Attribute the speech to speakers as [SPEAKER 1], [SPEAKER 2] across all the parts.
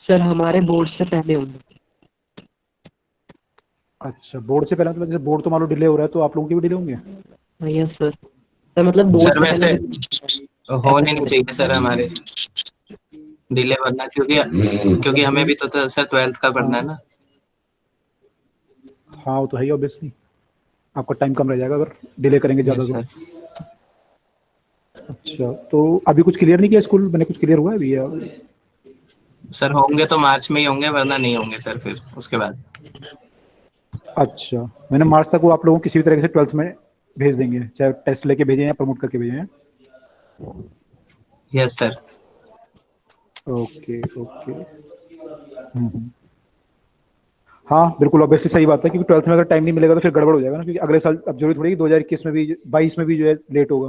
[SPEAKER 1] Sir हमारे board से पहले होंगे।
[SPEAKER 2] अच्छा, बोर्ड से पहले मतलब जैसे बोर्ड तो मान लो डिले हो रहा है तो आप लोगों के भी डिले होंगे?
[SPEAKER 1] Yes sir. सर मतलब बोर्ड
[SPEAKER 3] सर
[SPEAKER 1] से
[SPEAKER 3] वैसे
[SPEAKER 1] पहले
[SPEAKER 3] होने नहीं
[SPEAKER 1] FS
[SPEAKER 3] चाहिए सर हमारे डिले, वरना क्योंकि हमें भी तो सर 12th का पढ़ना है ना।
[SPEAKER 2] हाँ वो तो है ही ऑब्वियसली, आपका टाइम कम रह जाएगा अगर डिले करेंगे ज़्यादा
[SPEAKER 3] यस
[SPEAKER 2] तो।
[SPEAKER 3] सर।
[SPEAKER 2] अच्छा, तो अभी कुछ क्लियर नहीं किया स्कूल मैंने, कुछ क्लियर हुआ है अभी या?
[SPEAKER 3] सर होंगे तो मार्च में ही होंगे, वरना नहीं होंगे सर फिर उसके बाद।
[SPEAKER 2] अच्छा, मैंने मार्च तक वो आप लोगों को किसी भी तरीके से 12th में भेज देंगे, चाहे टेस्ट लेके भेजें या प्रमोट करके भेजें।
[SPEAKER 3] Yes sir.
[SPEAKER 2] Okay okay. हाँ बिल्कुल ऑब्वियसली सही बात है, क्योंकि 12th में अगर टाइम नहीं मिलेगा तो फिर गड़बड़ हो जाएगा ना, क्योंकि अगले साल अब जरूरी थोड़ी 2021 में भी 22 में भी जो है लेट होगा।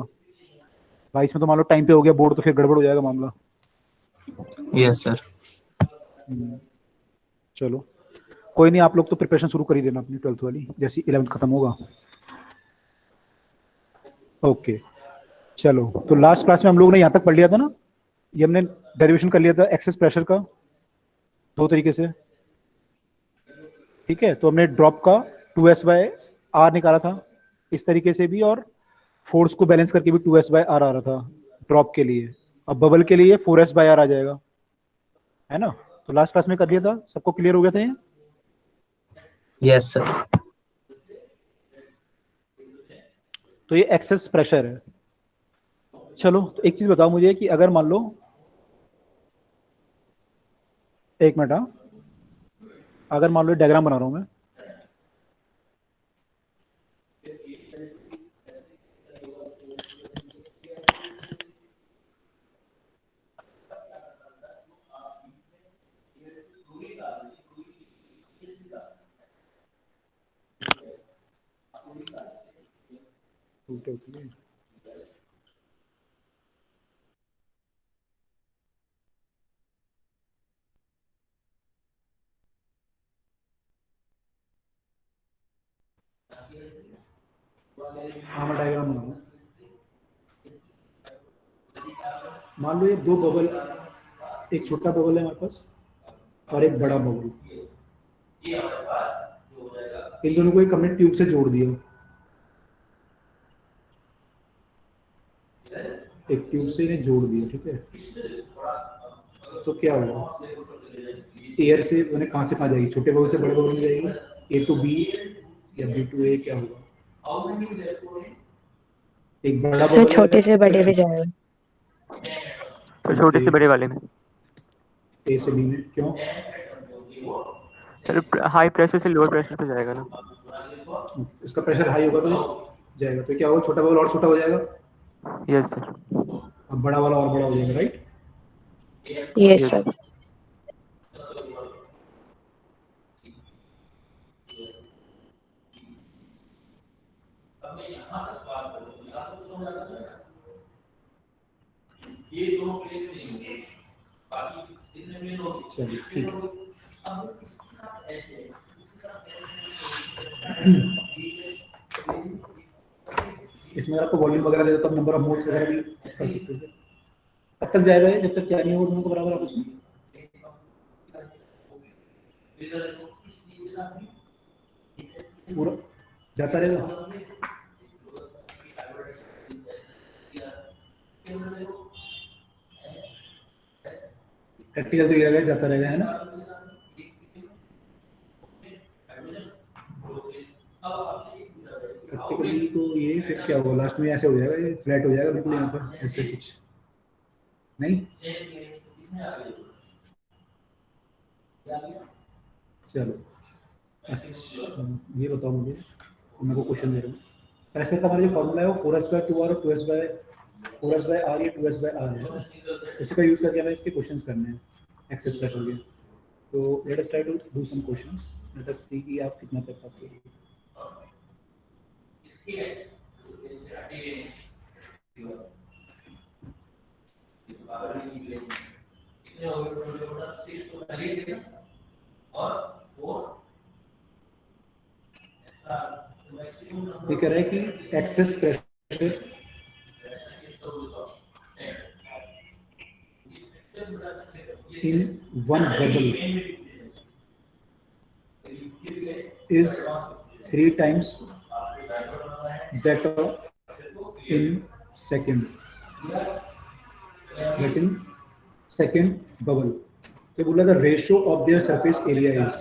[SPEAKER 2] 22 में तो मान लो टाइम पे हो गया बोर्ड तो फिर गड़बड़ हो जाएगा मामला।
[SPEAKER 3] Yes sir.
[SPEAKER 2] चलो कोई नहीं, आप लोग तो प्रिपरेशन शुरू कर ही देना अपनी 12th वाली जैसी 11th खत्म होगा। ओके चलो, तो लास्ट क्लास में हम लोग ने यहाँ तक पढ़ लिया था ना, ये हमने डेरिवेशन कर लिया था एक्सेस प्रेशर का दो तरीके से। ठीक है, तो हमने ड्रॉप का 2S/R निकाला था इस तरीके से भी, और फोर्स को बैलेंस करके भी 2S/R आ रहा था ड्रॉप के लिए। अब बबल के लिए 4S/R आ जाएगा, है ना? तो लास्ट क्लास में कर लिया था, सबको क्लियर हो गया था ये?
[SPEAKER 3] Yes sir.
[SPEAKER 2] तो ये एक्सेस प्रेशर है। चलो तो एक चीज बताओ मुझे कि अगर मान लो, एक मिनट, हाँ, अगर मान लो डायग्राम बना रहा हूं मैं, उल्टे होते हैं। हाँ मैं डायग्राम बना रहा हूं। मान लो ये दो बबल, एक छोटा बबल है हमारे पास और एक बड़ा बबल, इन दोनों को एक हमने ट्यूब से जोड़ दिया, एक ट्यूब से इन्हें जोड़ दिया। ठीक है, तो क्या होगा, एयर से मैंने कहाँ से कहाँ जाएगी, छोटे बबल से बड़े बबल में जाएगी, A to B या B to A, क्या होगा? एक बड़ा
[SPEAKER 4] सर
[SPEAKER 2] बबल है
[SPEAKER 4] छोटे
[SPEAKER 2] अगर
[SPEAKER 4] से बड़े में जाएगा।
[SPEAKER 5] तो छोटे से बड़े वाले में।
[SPEAKER 2] A से B में क्यों?
[SPEAKER 5] सर हाई प्रेशर से लोअर प्रेशर पे जाएगा ना।
[SPEAKER 2] इसका प्रेशर हाई होगा तो जाएगा, तो क्या होगा, छोटा बबल और छोटा हो जाएगा,
[SPEAKER 5] यस सर।
[SPEAKER 2] अब बड़ा वाला और बड़ा हो जाएगा, राइट?
[SPEAKER 4] Yes sir.
[SPEAKER 2] चलिए ठीक है। इसमें आपको वॉल्यूम वगैरह दे देता हूँ, नंबर ऑफ मोल्स वगैरह भी कर सकते हैं। कब तक जाएगा ये, जब तक क्या नहीं होगा दोनों को बराबर आपस में? पूरा जाता रहेगा, प्रैक्टिकल तो ये रहेगा, जाता रहेगा, है ना? प्रैक्टिकली तो ये फिर क्या होगा, लास्ट में ऐसे हो जाएगा, ये फ्लैट हो जाएगा बिल्कुल यहाँ पर, ऐसे कुछ नहीं। चलो अच्छा, ये बताओ मुझे, मेरे को क्वेश्चन दे रहे हो, प्रेशर का हमारा जो फॉर्मूला है वो 4S/2R और 4S/R या 2S/R है, उसी का यूज करके हमें इसके क्वेश्चंस करने हैं एक्सेस प्रेशर के। तो let us try to do some questions, let us see कि आप कितना कर पाते हो। ये कह रहा है कि excess pressure in one bubble is 3 times that in second bubble. तो बोला the ratio of their surface area is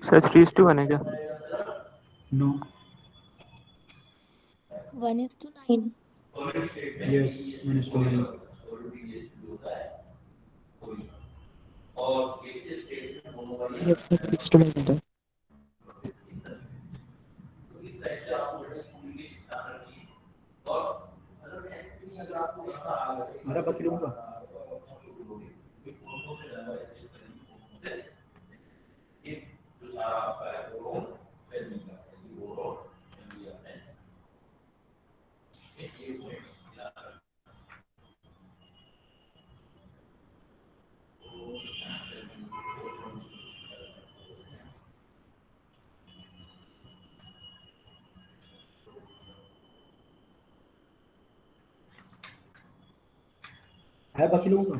[SPEAKER 5] sir 3:1 है क्या?
[SPEAKER 2] no
[SPEAKER 4] 1:9.
[SPEAKER 2] yes 1:9
[SPEAKER 1] Yes, sir. 6:9 होता है.
[SPEAKER 2] हमारा बाकी लोगों का है बाकी लोगों का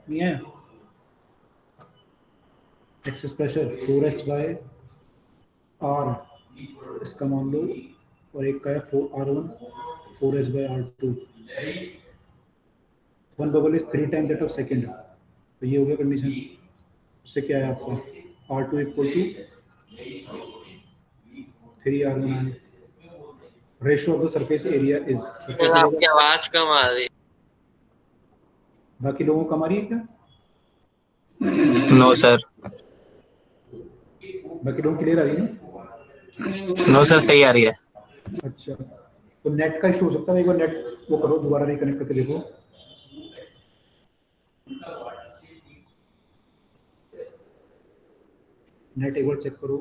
[SPEAKER 2] नहीं है excess pressure 4s by r इसका मान लो और एक का है 4r1 4s by r2 one bubble is 3 time that of second तो ये हो गया कंडीशन उससे क्या है आपका r2 इक्वल टू 3r1 है ratio of the surface area is
[SPEAKER 6] आपकी आवाज कम आ रही है
[SPEAKER 2] बाकी लोगों को कम आ रही है क्या
[SPEAKER 3] नो सर.
[SPEAKER 2] बाकी लोगों क्लियर आ रही है ना
[SPEAKER 3] नो सर, सही आ रही है.
[SPEAKER 2] अच्छा तो नेट का इशू हो सकता है एक बार नेट वो करो दोबारा रिकनेक्ट करके देखो नेट एक बार चेक करो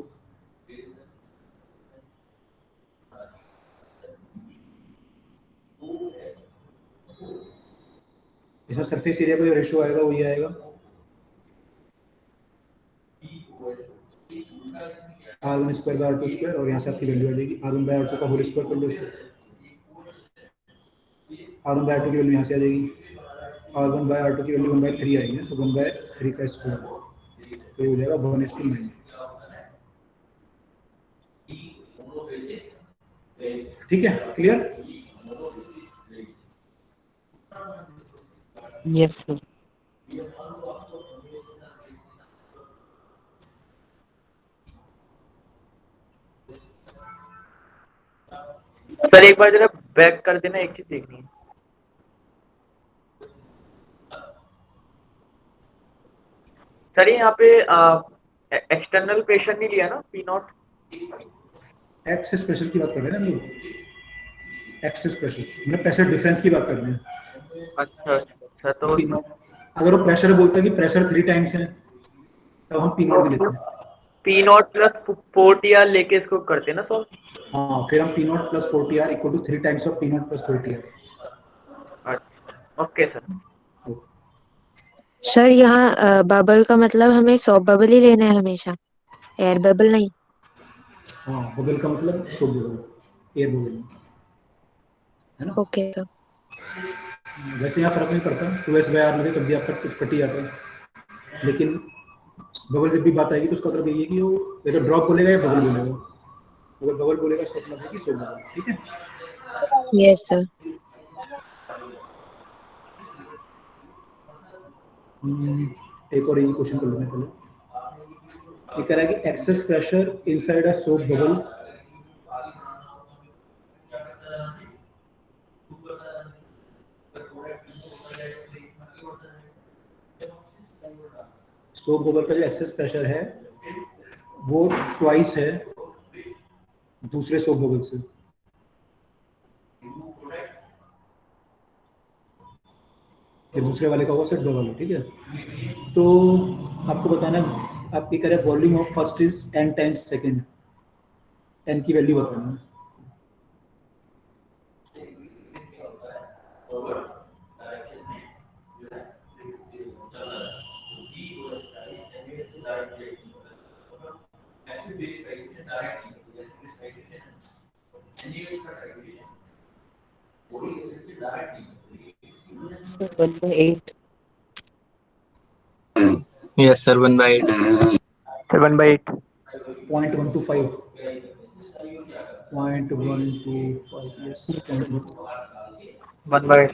[SPEAKER 2] इसमें सरफेस एरिया का जो रेशियो आएगा वही आएगा r1 square by r2 square और यहाँ से आपकी वैल्यू आ जाएगी r1 बाय r2 का होल स्क्वायर कर लो इसे R1 बाय R2 की वैल्यू यहाँ से आ जाएगी, R1 बाय R2 की वैल्यू 1/3 आएगी, तो 1/3 का स्क्वायर, तो ये हो जाएगा 1:9। ठीक है, क्लियर?
[SPEAKER 1] Yes sir.
[SPEAKER 7] सर एक बार जरा बैक कर देना, एक चीज देखनी है। सर यहाँ पे एक्सटर्नल प्रेशर नहीं लिया ना, P0?
[SPEAKER 2] एक्सेस प्रेशर की बात कर रहे हैं ना हम लोग, एक्सेस प्रेशर, मतलब प्रेशर डिफरेंस की बात कर रहे हैं।
[SPEAKER 7] अच्छा तो
[SPEAKER 2] अगर वो प्रेशर बोलता है कि प्रेशर 3 टाइम्स है, तब हम P0 में लेते हैं।
[SPEAKER 7] P0 प्लस 4TR लेके इसको करते हैं ना सॉल्व।
[SPEAKER 2] हाँ, फिर हम P0 plus 4TR equal to 3 times of P0 plus 4TR।
[SPEAKER 7] Okay sir.
[SPEAKER 4] Sir यहाँ बबल का मतलब हमें सॉफ्ट बबल ही लेना है हमेशा, एयर बबल नहीं।
[SPEAKER 2] हाँ, बबल का मतलब सॉफ्ट बबल, एयर बबल, है ना?
[SPEAKER 4] Okay sir.
[SPEAKER 2] वैसे यहाँ फर्क नहीं पड़ता, 2s/r में तब भी आपका कुछ कट ही जाता है, लेकिन बबल जब भी बात आएगी तो उसका मतलब यही है कि वो या तो ड्रॉप बोलेगा या बबल बोलेगा। अगर बबल बोलेगा इसका मतलब है कि सॉफ्ट बबल। ठीक है,
[SPEAKER 4] यस सर।
[SPEAKER 2] एक और ये क्वेश्चन कर लेने पहले। ये कह रहा है कि excess pressure inside a soap bubble soap bubble का जो एक्सेस प्रेशर है वो ट्वाइस है दूसरे सोप बबल से। ये दूसरे वाले का होगा सेट बबल, ठीक है? तो आपको बताना, आप ये कह रहे हैं volume of first is n times second, n की वैल्यू बताना है।
[SPEAKER 1] Sir 1/8।
[SPEAKER 3] Yes sir 1/8।
[SPEAKER 5] 7/8।
[SPEAKER 2] 0.125 yes,
[SPEAKER 7] 1/8।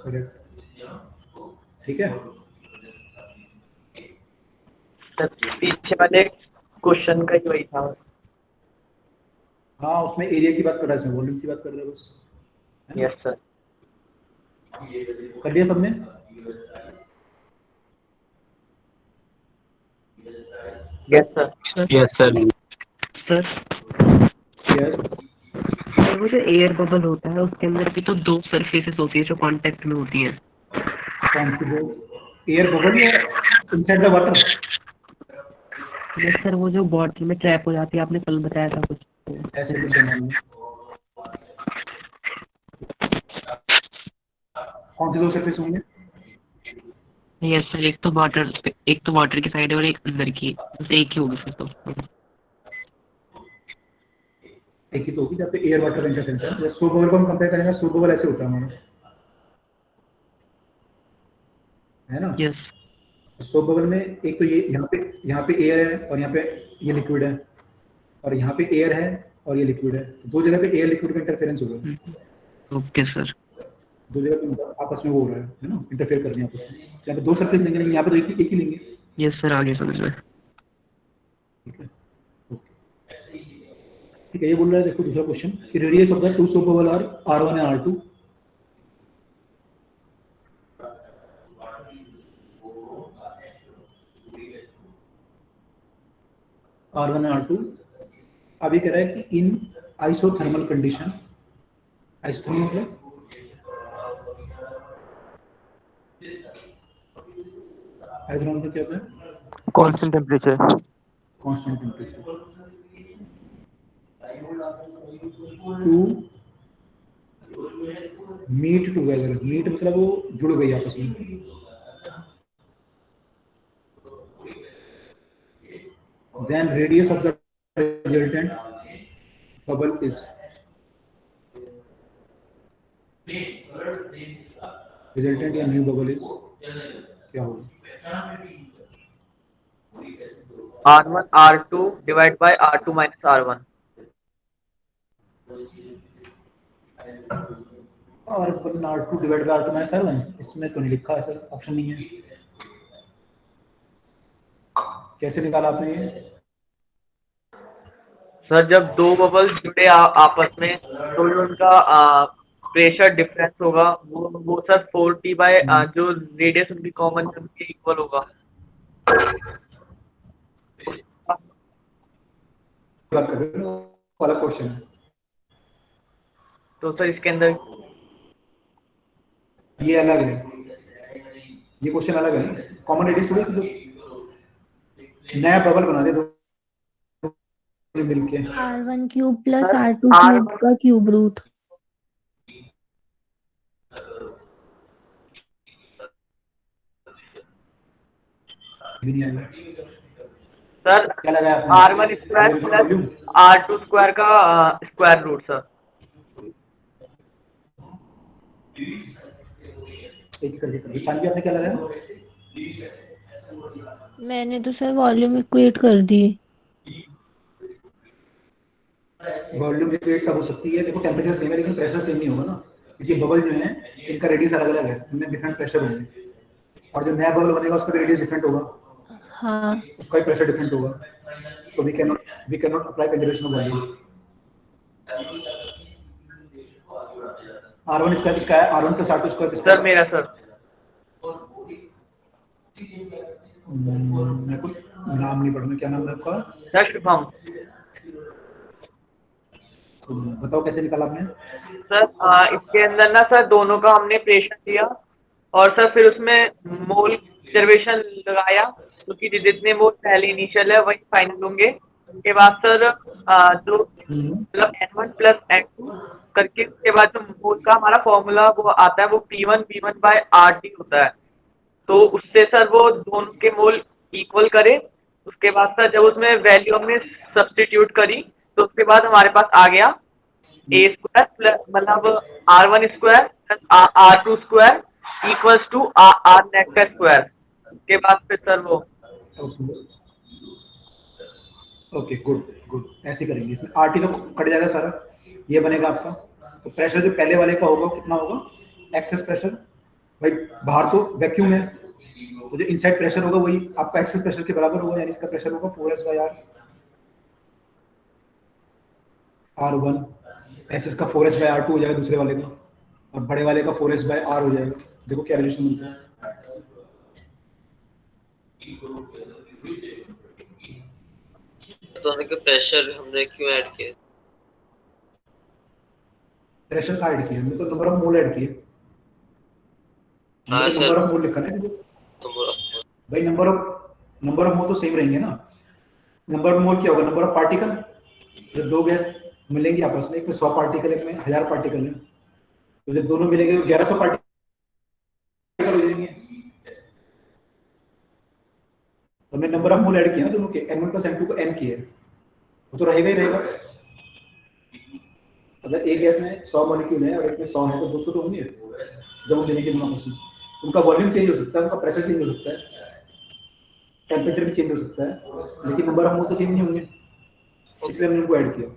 [SPEAKER 2] Correct. ठीक है,
[SPEAKER 7] पीछे वाले क्वेश्चन का ही वही था।
[SPEAKER 2] हाँ उसमें एरिया की बात कर रहा है, इसमें वॉल्यूम की बात कर रहा है बस, है ना?
[SPEAKER 7] Yes sir.
[SPEAKER 2] कर लिया सबने?
[SPEAKER 7] Yes sir.
[SPEAKER 3] Yes sir.
[SPEAKER 1] Sir
[SPEAKER 2] yes.
[SPEAKER 1] वो जो एयर बबल होता है उसके अंदर भी तो 2 सरफेसेस होती है जो कांटेक्ट में होती हैं।
[SPEAKER 2] कौन सी? एयर बबल या inside the water?
[SPEAKER 1] Yes sir, वो जो बॉटल में ट्रैप हो जाती है, आपने कल बताया था कुछ
[SPEAKER 2] ऐसे कुछ है मालूम। कौन से 2 सरफेस होंगे?
[SPEAKER 1] यस सर, एक तो वाटर की साइड है और एक अंदर की, बस एक ही होगी फिर तो।
[SPEAKER 2] एक ही तो होगी जहाँ पे एयर वाटर इंटरफेरेंस है। जैसे सोप बबल को हम कंपेयर करेंगे, सोप बबल ऐसे होता है हमारा, है ना?
[SPEAKER 1] यस
[SPEAKER 2] सोप बबल में एक तो ये यहाँ पे एयर है और यहाँ पे ये लिक्विड है, और यहाँ पे एयर है और ये लिक्विड है, तो 2 जगह पे एयर लिक्विड का इंटरफेरेंस होगा।
[SPEAKER 1] Okay sir.
[SPEAKER 2] 2 जगह पे आपस में वो हो रहा है ना, इंटरफेयर कर रहे हैं आपस में। यहाँ पे 2 सरफेस लेंगे, लेकिन यहाँ पे तो एक ही लेंगे।
[SPEAKER 1] यस सर, आगे समझ में।
[SPEAKER 2] ठीक है, ओके, ठीक है। ये बोल रहा है, देखो दूसरा क्वेश्चन कि radius of the 2 soap bubble are R1 and R2। R1 and R2। अब ये कह रहा है कि इन आइसोथर्मल कंडीशन, आइसोथर्मल मतलब आइसोथर्मल मतलब क्या होता है?
[SPEAKER 5] Constant temperature.
[SPEAKER 2] Constant temperature to meet together. Meet मतलब वो जुड़ गई आपस में। then radius of the resultant bubble is resultant या न्यू बबल इज क्या होगा?
[SPEAKER 7] R1 R2 divide by R2 minus R1।
[SPEAKER 2] R1 R2 divide by R2 minus R1, इसमें तो नहीं लिखा है सर, ऑप्शन नहीं है। कैसे निकाला आपने ये?
[SPEAKER 7] सर जब दो बबल जुड़े आपस में तो जो उनका प्रेशर डिफरेंस होगा वो सर 4T बाय जो रेडियस उनकी कॉमन है उनके इक्वल होगा।
[SPEAKER 2] बात कर रहे हो वाला क्वेश्चन है।
[SPEAKER 7] तो सर इसके अंदर
[SPEAKER 2] ये अलग है, ये क्वेश्चन अलग है। कॉमन रेडियस थोड़ी तो नया बबल बना दे दो मिलके।
[SPEAKER 8] R1 cube plus R2 cube का क्यूब रूट।
[SPEAKER 7] सर
[SPEAKER 2] क्या लगाया
[SPEAKER 7] R1 square plus R2 square का स्क्वायर रूट सर।
[SPEAKER 2] एक करके कर सानवी, आपने क्या लगाया?
[SPEAKER 8] मैंने तो सर वॉल्यूम इक्वेट कर दी।
[SPEAKER 2] वॉल्यूम इक्वेट कब हो सकती है? देखो टेम्परेचर सेम है लेकिन प्रेशर सेम नहीं होगा ना, क्योंकि बबल जो है इनका रेडियस अलग अलग है, इनमें डिफरेंट प्रेशर होंगे, और जो नया बबल बनेगा उसका भी रेडियस डिफरेंट होगा।
[SPEAKER 8] हाँ,
[SPEAKER 2] उसका भी प्रेशर डिफरेंट होगा, तो we can not apply conservation of volume. R1 square किसका है? R1 प्लस R2 स्क्वायर किसका?
[SPEAKER 7] सर मेरा सर।
[SPEAKER 2] मेरे को नाम नहीं पढ़ना, क्या नाम है आपका?
[SPEAKER 7] सर शुभम।
[SPEAKER 2] तो बताओ कैसे निकाला आपने?
[SPEAKER 7] सर इसके अंदर ना सर दोनों का हमने प्रेशर दिया और सर फिर उसमें मोल कंजर्वेशन लगाया, क्योंकि जितने मोल पहले इनिशियल है वही फाइनल होंगे। उसके बाद सर जो मतलब N1 प्लस N2 करके उसके बाद जो मोल का हमारा फॉर्मूला वो आता है वो P1 V1 बाय RT होता है। तो उससे सर वो दोनों के मोल इक्वल करे। उसके बाद सर जब उसमें वैल्यू हमने सब्स्टिट्यूट करी तो उसके बाद हमारे पास आ गया A स्क्वायर प्लस मतलब R1 square plus R2 square equals to R net का स्क्वायर। उसके बाद फिर सर वो
[SPEAKER 2] ओके गुड गुड, ऐसे करेंगे। इसमें RT तो कट जाएगा सारा, ये बनेगा आपका। तो प्रेशर जो पहले वाले का होगा कितना होगा? एक्सेस प्रेशर, भाई बाहर तो वैक्यूम है, तो जो इनसाइड प्रेशर होगा वही आपका एक्सेस प्रेशर के बराबर होगा, यानी इसका प्रेशर होगा 4S/R। R1 एक्सेस का 4S/R2 हो जाएगा दूसरे वाले का, और बड़े वाले का 4S/R हो जाएगा। देखो क्या रिलेशन बनता है।
[SPEAKER 6] दोनों के प्रेशर हमने क्यों ऐड किए?
[SPEAKER 2] प्रेशर का ऐड किया हमने, तो नंबर ऑफ मोल ऐड किए।
[SPEAKER 6] हाँ सर,
[SPEAKER 2] नंबर ऑफ मोल लिखा ना भाई, नंबर ऑफ मोल तो सेम रहेंगे ना। नंबर ऑफ मोल क्या होगा? Number of particle. जब दो गैस मिलेंगी आपस में, एक में 100 पार्टिकल, एक में 1000 पार्टिकल है, तो जब दोनों मिलेंगे तो 1100 पार्टिकल हो जाएंगे। तो हमने नंबर ऑफ मोल ऐड किया ना दोनों के, N1 प्लस N2 को N किया, वो तो रहेगा ही रहेगा। अगर एक गैस में 100 मॉलिक्यूल है और एक में 100 है तो 200 तो होंगे जब वो मिलेंगे दोनों आपस में। उनका वॉल्यूम चेंज हो सकता है, उनका प्रेशर चेंज हो सकता है, टेम्परेचर भी चेंज हो सकता है, लेकिन नंबर ऑफ मोल तो चेंज नहीं होंगे, इसलिए हमने उनको ऐड किया।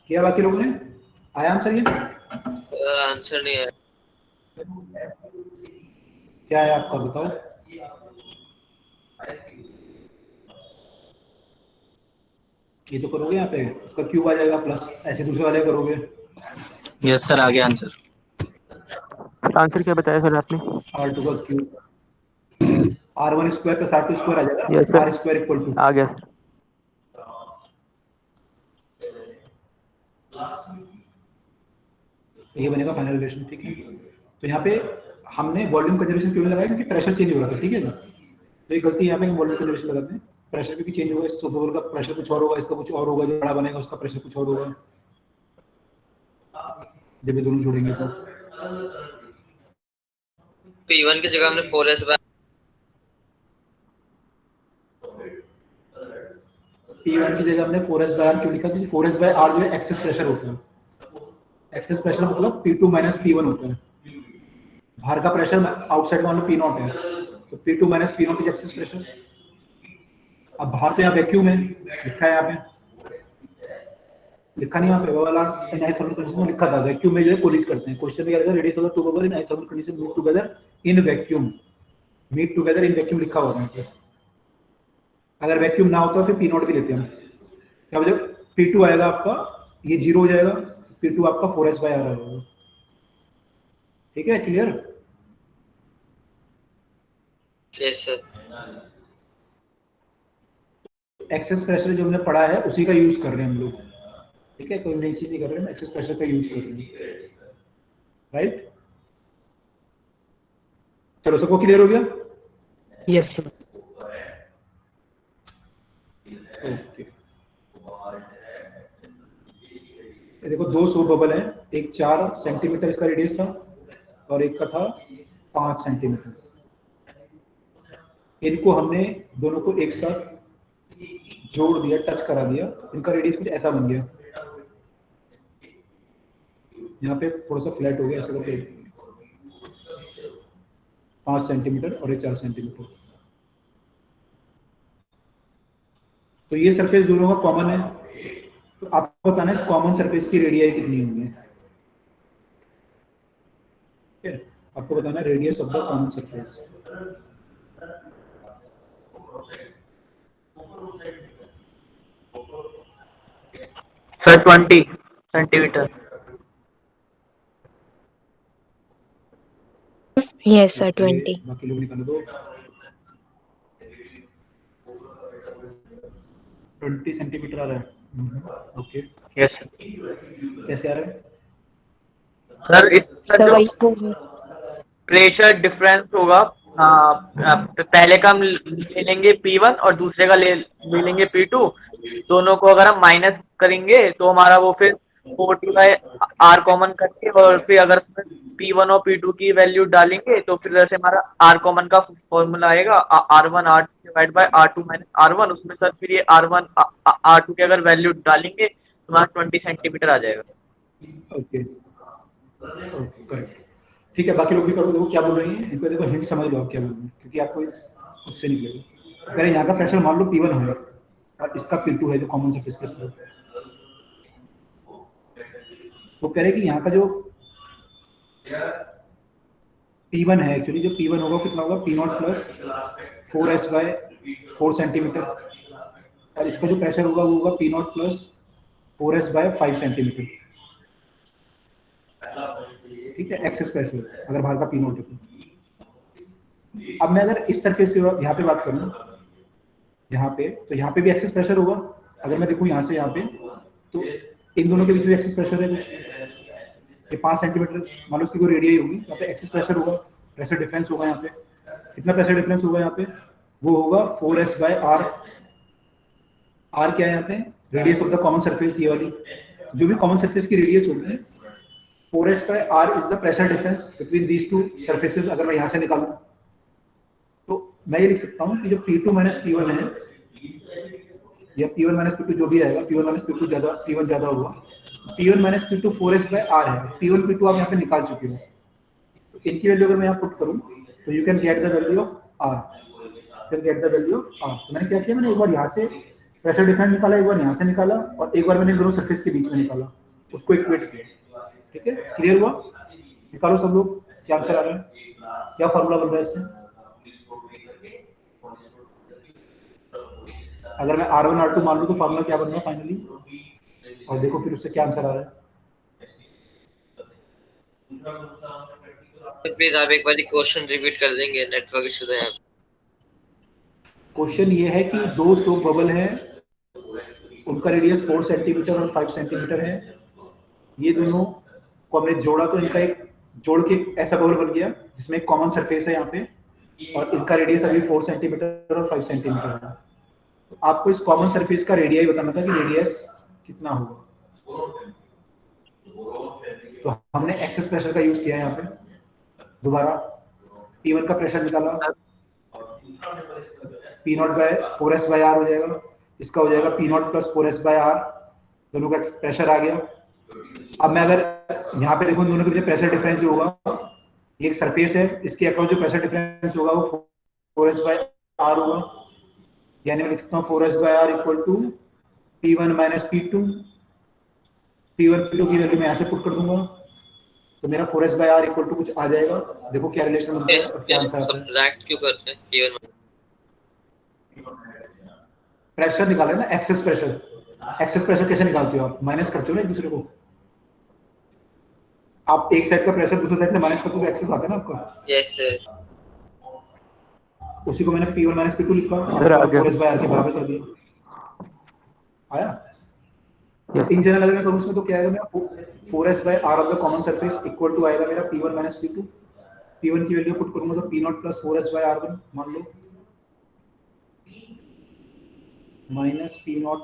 [SPEAKER 2] क्या बाकी लोगों ने आया आंसर? ये
[SPEAKER 6] आंसर नहीं है।
[SPEAKER 2] क्या है आपका बताओ? ये तो करोगे यहाँ पे, इसका क्यूब आ जाएगा प्लस, ऐसे दूसरे वाले करोगे।
[SPEAKER 3] यस सर, आ गया आंसर।
[SPEAKER 5] आंसर क्या बताया सर आपने?
[SPEAKER 2] R2 का cube R1 square plus R2 square आ जाएगा।
[SPEAKER 5] Yes sir,
[SPEAKER 2] R square equal to
[SPEAKER 5] आ गया सर।
[SPEAKER 2] ये बनेगा फाइनल रिलेशन, ठीक है। तो यहाँ पे हमने वॉल्यूम कंजर्वेशन क्यों लगाया? क्योंकि प्रेशर चेंज हो रहा था, ठीक है ना। तो ये गलती यहाँ पे हम वॉल्यूम कंजर्वेशन लगाते हैं, प्रेशर क्योंकि चेंज होगा, इस बबल का प्रेशर कुछ और होगा, इसका कुछ और होगा, जो बड़ा बनेगा उसका प्रेशर कुछ और होगा, जब ये दोनों जोड़ेंगे तो
[SPEAKER 6] P1 की जगह हमने 4s बाय
[SPEAKER 2] P1 की जगह हमने 4s बाय आर क्यों लिखा? क्योंकि 4s बाय आर जो है एक्सेस प्रेशर होता है। एक्सेस प्रेशर मतलब P2 माइनस P1 होता है। बाहर का प्रेशर आउटसाइड मान लो P0 है, तो P2 minus P0 is excess pressure. अब बाहर तो यहाँ वैक्यूम है, लिखा है यहाँ पे, लिखा नहीं यहाँ पे, वाला आइसोथर्मल कंडीशन में लिखा था वैक्यूम में जो है कोलिज करते हैं। क्वेश्चन में क्या लिखा है? Radius of the two bubble in isothermal condition meet together in vacuum, meet together in vacuum लिखा हुआ है। अगर वैक्यूम ना होता तो फिर P0 भी लेते हैं हम। क्या मतलब P2 आएगा आपका, ये 0 हो जाएगा, P2 आपका 4s बाय आर आएगा। ठीक है, clear?
[SPEAKER 6] Yes sir.
[SPEAKER 2] Excess pressure जो हमने पढ़ा है उसी का यूज कर रहे हैं हम लोग। ठीक है, कोई नई चीज नहीं कर रहे हैं, एक्सेस प्रेशर का यूज कर रहे हैं। राइट, चलो सबको क्लियर हो गया?
[SPEAKER 1] Yes sir.
[SPEAKER 2] ओके, ये देखो 2 सोप बबल हैं, एक 4 सेंटीमीटर इसका रेडियस था और एक का था 5 सेंटीमीटर। इनको हमने दोनों को एक साथ जोड़ दिया, टच करा दिया, इनका रेडियस कुछ ऐसा बन गया। यहाँ पे थोड़ा सा फ्लैट हो गया ऐसा करके, 5 सेंटीमीटर और ये 4 सेंटीमीटर। तो ये सरफेस दोनों का कॉमन है, तो आपको बताना है इस कॉमन सरफेस की रेडियाई कितनी होंगी। ठीक है, आपको बताना है radius of the common surface.
[SPEAKER 7] Sir 20 centimetre.
[SPEAKER 4] Yes, sir, 20.
[SPEAKER 2] बाकी लोग निकाल दो। 20 सेंटीमीटर आ रहा है। ओके,
[SPEAKER 7] यस
[SPEAKER 2] कैसे आ रहा है?
[SPEAKER 7] सर, इसका
[SPEAKER 4] सर
[SPEAKER 7] जो
[SPEAKER 4] वही बोल
[SPEAKER 7] प्रेशर डिफरेंस होगा, पहले का हम ले लेंगे P1 और दूसरे का ले लेंगे P2। दोनों को अगर हम माइनस करेंगे तो हमारा वो फिर 40 बाय आर कॉमन करके, और फिर अगर P1 और P2 की वैल्यू डालेंगे तो फिर जैसे हमारा आर कॉमन का फॉर्मूला आएगा R1 R2 divide by R2 minus R1। उसमें सर फिर ये R1 R2 की अगर वैल्यू डालेंगे तो हमारा 20 सेंटीमीटर आ जाएगा।
[SPEAKER 2] Okay, okay, correct. ठीक है, बाकी लोग भी करो। देखो क्या बोल रही हैं, इनको देखो हिंट समझ लो आप क्या बोल रहे हैं, क्योंकि आपको उससे निकलेगा। अगर यहाँ का प्रेशर मान लो P1 है और इसका P2 है जो कॉमन सरफेस के साथ, वो कह रहे हैं कि यहाँ का जो P1 है, एक्चुअली जो P1 होगा कितना होगा, P0 plus 4s bye 4 centimetre, और इसका जो प्रेशर होगा वो होगा P0 plus 4s bye 5 centimetre. ठीक है, एक्सेस प्रेशर अगर बाहर का P0 है तो। अब मैं अगर इस सरफेस की यहाँ पे बात करूँ, यहाँ पे, तो यहाँ पे भी एक्सेस प्रेशर होगा। अगर मैं देखूँ यहाँ से यहाँ पे, तो इन दोनों के बीच में एक्सेस प्रेशर है कुछ, ये 5 सेंटीमीटर मान लो उसकी कोई रेडियस होगी, यहाँ पे एक्सेस प्रेशर होगा, प्रेशर डिफरेंस होगा। यहाँ पे कितना प्रेशर डिफरेंस होगा? यहाँ पे वो होगा 4s बाय आर। आर क्या है यहाँ पे? Radius of the common surface. ये वाली जो भी कॉमन सरफेस की रेडियस होगी, 4s by R is the pressure difference between these two surfaces. अगर मैं यहाँ से निकालूं तो मैं ये लिख सकता हूँ कि जो P2 माइनस P1 है, या P1 माइनस P2 जो भी आएगा, P1 माइनस P2 ज्यादा, P1 ज्यादा होगा, P1 minus P2 4s by are है। P1 P2 आप यहाँ पे निकाल चुके हो, तो इनकी वैल्यू अगर मैं यहाँ पुट करूँ तो you can get the value of R, can get the value of R. तो मैंने क्या किया, मैंने एक बार यहाँ से प्रेशर डिफरेंस निकाला, एक बार यहाँ से निकाला, और एक बार मैंने दोनों सरफेस के बीच में निकाला, उसको इक्वेट किया। ठीक है, क्लियर हुआ? निकालो सब लोग, क्या आंसर आ रहा है, क्या फार्मूला बन रहा है इससे। अगर मैं R1 R2 मान लूं तो फार्मूला क्या बन रहा है फाइनली, और देखो फिर उससे क्या आंसर आ रहा है।
[SPEAKER 6] प्लीज आप एक बार क्वेश्चन रिपीट कर देंगे, नेटवर्क इशू है।
[SPEAKER 2] क्वेश्चन ये है कि 2 सोप बबल हैं, उनका रेडियस 4 सेंटीमीटर और 5 सेंटीमीटर है। ये दोनों को हमने जोड़ा तो इनका एक जोड़ के ऐसा बबल बन गया जिसमें एक कॉमन सरफेस है यहाँ पे, और इनका रेडियस अभी 4 सेंटीमीटर और 5 सेंटीमीटर है। तो आपको इस कॉमन सरफेस का रेडियस बताना था कि रेडियस कितना होगा। तो हमने एक्सेस प्रेशर का यूज किया है यहाँ पे। दोबारा P1 का प्रेशर निकाला, P0 bye 4s by r हो जाएगा, इसका हो जाएगा P0 plus 4s by r, दोनों का प्रेशर आ गया। अब मैं अगर यहाँ पे देखूँ दोनों के बीच प्रेशर डिफरेंस जो होगा, ये एक सरफेस है, इसके अक्रॉस जो प्रेशर डिफरेंस होगा वो 4s बाय r होगा, यानी मैं लिख सकता हूँ 4s by r equal to P1 minus P2, P1 P2 की वैल्यू मैं यहाँ से पुट कर दूंगा, तो मेरा 4s by r equal to कुछ आ जाएगा। देखो क्या रिलेशन बनता है और क्या आंसर आता है।
[SPEAKER 6] सब्ट्रैक्ट क्यों करते हैं P1?
[SPEAKER 2] प्रेशर निकाले ना, एक्सेस प्रेशर कैसे निकालते हो आप? माइनस करते हो ना एक दूसरे को। आप एक साइड का प्रेशर दूसरे साइड से माइनस करते हो तो एक्सेस आता है ना आपका।
[SPEAKER 6] Yes sir.
[SPEAKER 2] उसी को मैंने P1 माइनस P2 लिखा और
[SPEAKER 5] सर, आगे।
[SPEAKER 2] 4s बाय r के बराबर कर दिया। आया?
[SPEAKER 5] Yes.
[SPEAKER 2] इन जनरल अगर मैं करूँ उसमें तो क्या आएगा मेरा 4s by r of the common surface equal to आएगा मेरा P1 माइनस P2। P1 की वैल्यू पुट करूंगा तो P0 plus 4s by r1 मान लो, minus P0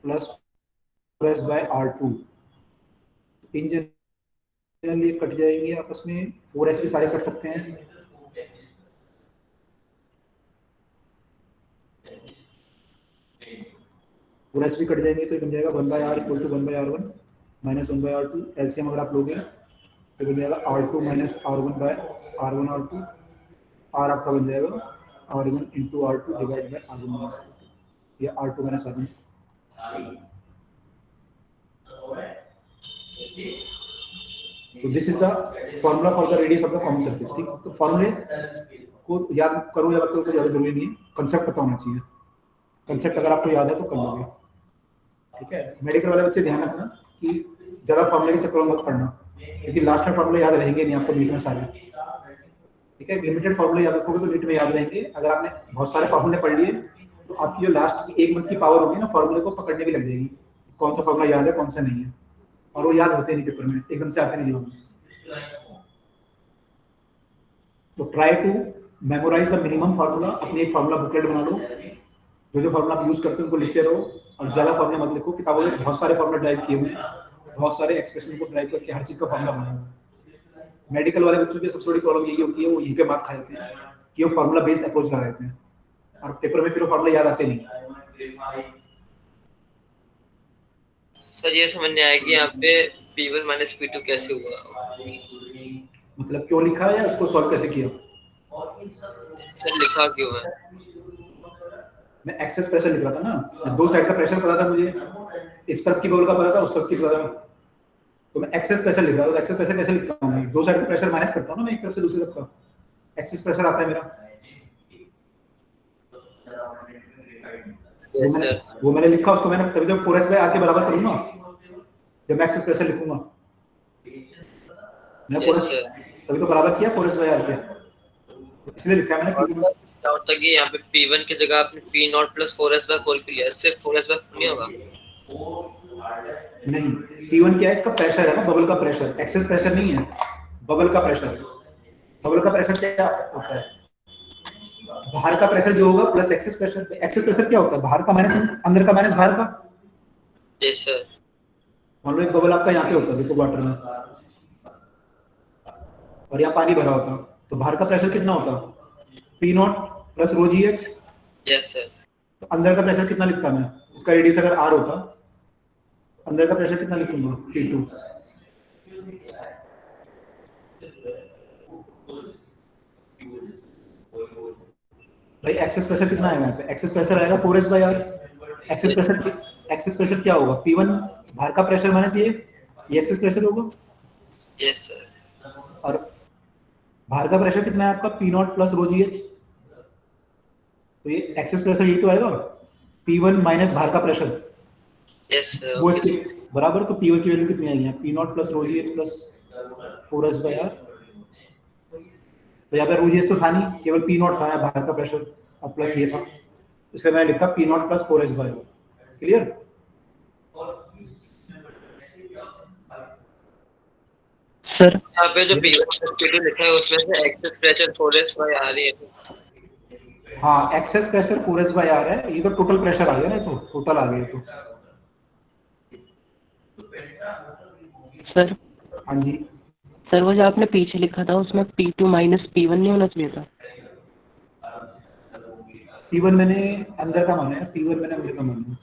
[SPEAKER 2] plus 4s by r2। In general ये कट जाएंगे आपस में, 4s भी सारे कट सकते हैं। पूरा भी कट जाएंगे तो ये बन जाएगा 1 by r equal to 1 by r1 minus 1 by r2। LCM अगर आप लोगे तो बन जाएगा r2 minus r1 bye r1 r2, r आपका बन जाएगा r1 into r2 divide by r1 minus r2 या r2 माइनस r1। तो this is the formula for the radius of the common surface. ठीक, तो फॉर्मूले को याद करो या आपको कोई ज्यादा जरूरी नहीं है, कंसेप्ट पता होना चाहिए। कंसेप्ट अगर आपको याद है तो कर लोगे। ठीक है, मेडिकल वाले बच्चे ध्यान रखना कि ज्यादा फॉर्मूले के चक्कर में मत पढ़ना, क्योंकि लास्ट में फॉर्मूले याद रहेंगे नहीं आपको नीट में सारे। ठीक है, लिमिटेड फॉर्मूले याद रखोगे तो नीट में याद रहेंगे। अगर आपने बहुत सारे फॉर्मूले पढ़ लिए तो आपकी जो लास्ट की एक मंथ की पावर होगी ना, फॉर्मूले को पकड़ने भी लग जाएगी, कौन सा फॉर्मूला याद है कौन सा नहीं है, और वो याद होते नहीं पेपर में, एकदम से आते नहीं होंगे। तो try to memorize the minimum formula. अपनी एक फार्मूला बुकलेट बना लो, जो फार्मूला आप यूज करते हैं उनको लिखते रहो, और ज्यादा फार्मूला मत लिखो। किताबों में बहुत सारे फार्मूला ड्राइव किए हुए हैं, बहुत सारे एक्सप्रेशन को ड्राइव करके हर चीज का फार्मूला बनाया हुआ है। मेडिकल वाले बच्चों की सबसे बड़ी प्रॉब्लम यही होती है, वो यहीं पे मार खा जाते हैं कि वो फार्मूला बेस्ड अप्रोच लगा देते हैं और पेपर में फिर वो फार्मूला याद आते नहीं।
[SPEAKER 6] सर ये समझ नहीं आया कि यहाँ पे P1 माइनस P2 कैसे हुआ,
[SPEAKER 2] मतलब क्यों लिखा है या उसको सॉल्व कैसे किया?
[SPEAKER 6] सर लिखा क्यों है?
[SPEAKER 2] मैं एक्सेस प्रेशर लिख रहा था ना, दो साइड का प्रेशर पता था मुझे, इस तरफ की बॉल का पता था, उस तरफ की पता था, तो मैं एक्सेस प्रेशर लिख रहा था। एक्सेस प्रेशर कैसे लिखता हूँ मैं? दो साइड का प्रेशर माइनस करता हूँ ना मैं, एक तरफ से दूसरी तरफ का एक्सेस प्रेशर आता है मेरा। वो मैंने लिखा, उसको मैंने तभी तो 4s बाय r के बराबर करूंगा जब मैं एक्सेस प्रेशर लिखूंगा। मैंने 4s तभी तो बराबर किया 4s बाय r के, इसलिए लिखा मैंने।
[SPEAKER 6] डाउट था कि यहाँ पे P1 की जगह आपने P0 प्लस 4s बाय 4 लिया, सिर्फ 4s बाय 4 नहीं होगा?
[SPEAKER 2] नहीं, P1 क्या है? इसका प्रेशर है ना, बबल का प्रेशर, एक्सेस प्रेशर नहीं है, बबल का प्रेशर। बबल का प्रेशर क्या होता है? बाहर का प्रेशर जो होगा plus excess pressure. Excess pressure क्या होता है? बाहर का माइनस अंदर का माइनस बाहर का।
[SPEAKER 6] Yes sir.
[SPEAKER 2] मान लो एक बबल आपका यहाँ पे होता है, देखो वाटर में, और यहाँ पानी भरा होता, तो बाहर का प्रेशर कितना होता? P0 plus rho GH।
[SPEAKER 6] Yes sir.
[SPEAKER 2] तो अंदर का प्रेशर कितना लिखता मैं? इसका रेडियस अगर R होता, अंदर का प्रेशर कितना लिखूंगा? P2। भाई एक्सेस प्रेशर कितना आएगा यहाँ पे? एक्सेस प्रेशर आएगा 4s by r। Excess pressure क्या होगा? P1 बाहर का प्रेशर माइनस ये एक्सेस प्रेशर होगा।
[SPEAKER 6] Yes sir.
[SPEAKER 2] और बाहर का प्रेशर कितना है आपका? P0 plus rho GH। तो ये एक्सेस प्रेशर यही तो आएगा, P1 माइनस बाहर का प्रेशर।
[SPEAKER 6] Yes sir.
[SPEAKER 2] वो इसके बराबर। तो P1 की वैल्यू कितनी आएगी यहाँ? P0 plus rho GH plus 4s by r। तो यहाँ पे रो GH तो था नहीं, केवल P0 था बाहर का प्रेशर और प्लस ये था, इसलिए मैंने लिखा P0 plus 4s by r। Clear?
[SPEAKER 5] Sir
[SPEAKER 6] यहाँ पे जो P1 लिखा है उसमें से excess pressure 4s by r है।
[SPEAKER 2] हाँ, excess pressure 4s by r है, ये तो टोटल प्रेशर आ गया ना, तो टोटल आ गया। तो
[SPEAKER 5] सर
[SPEAKER 2] हाँ जी,
[SPEAKER 5] सर वो जो आपने पीछे लिखा था उसमें P2 माइनस P1 नहीं होना चाहिए था।
[SPEAKER 2] P1 मैंने अंदर का माना है, P1 मैंने अंदर का माना है,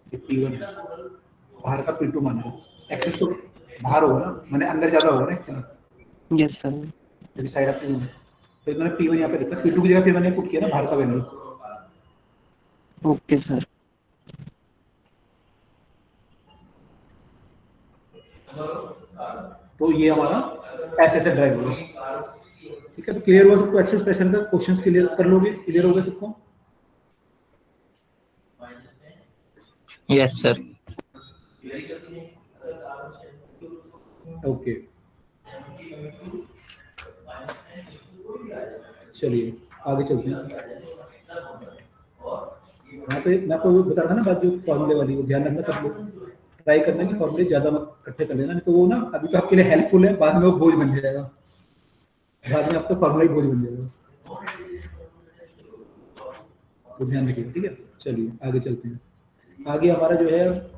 [SPEAKER 2] ये P1 बाहर का P2 माना है। एक्सेस तो बाहर होगा ना, मैंने अंदर ज़्यादा होगा ना एक्चुअली,
[SPEAKER 5] यस सर।
[SPEAKER 2] क्योंकि साइड ऑफ P1 तो मैंने P1 यहाँ पे लिखा, P2 की जगह फिर मैंने पुट किया ना बाहर का वैल्यू।
[SPEAKER 5] Okay sir.
[SPEAKER 2] तो ये हमारा ऐसे से ड्राइव होगा, ठीक है। तो क्लियर हुआ सबको? एक्सेस पैटर्न का क्वेश्चंस क्लियर कर लोगे? क्लियर हो गया सबको?
[SPEAKER 3] Yes sir.
[SPEAKER 2] ओके, चलिए आगे चलते हैं। यहाँ पे मैं आपको बता रहा था ना बात, जो फॉर्मूले वाली, वो ध्यान रखना सब लोग, ट्राई करना कि फॉर्मूले ज्यादा मत इकट्ठे कर लेना, नहीं तो वो ना अभी तो आपके लिए हेल्पफुल है, बाद में वो बोझ बन जाएगा, बाद में आपका फॉर्मूला ही बोझ बन जाएगा, तो ध्यान रखिएगा, ठीक है। चलिए आगे चलते हैं। आगे हमारा जो है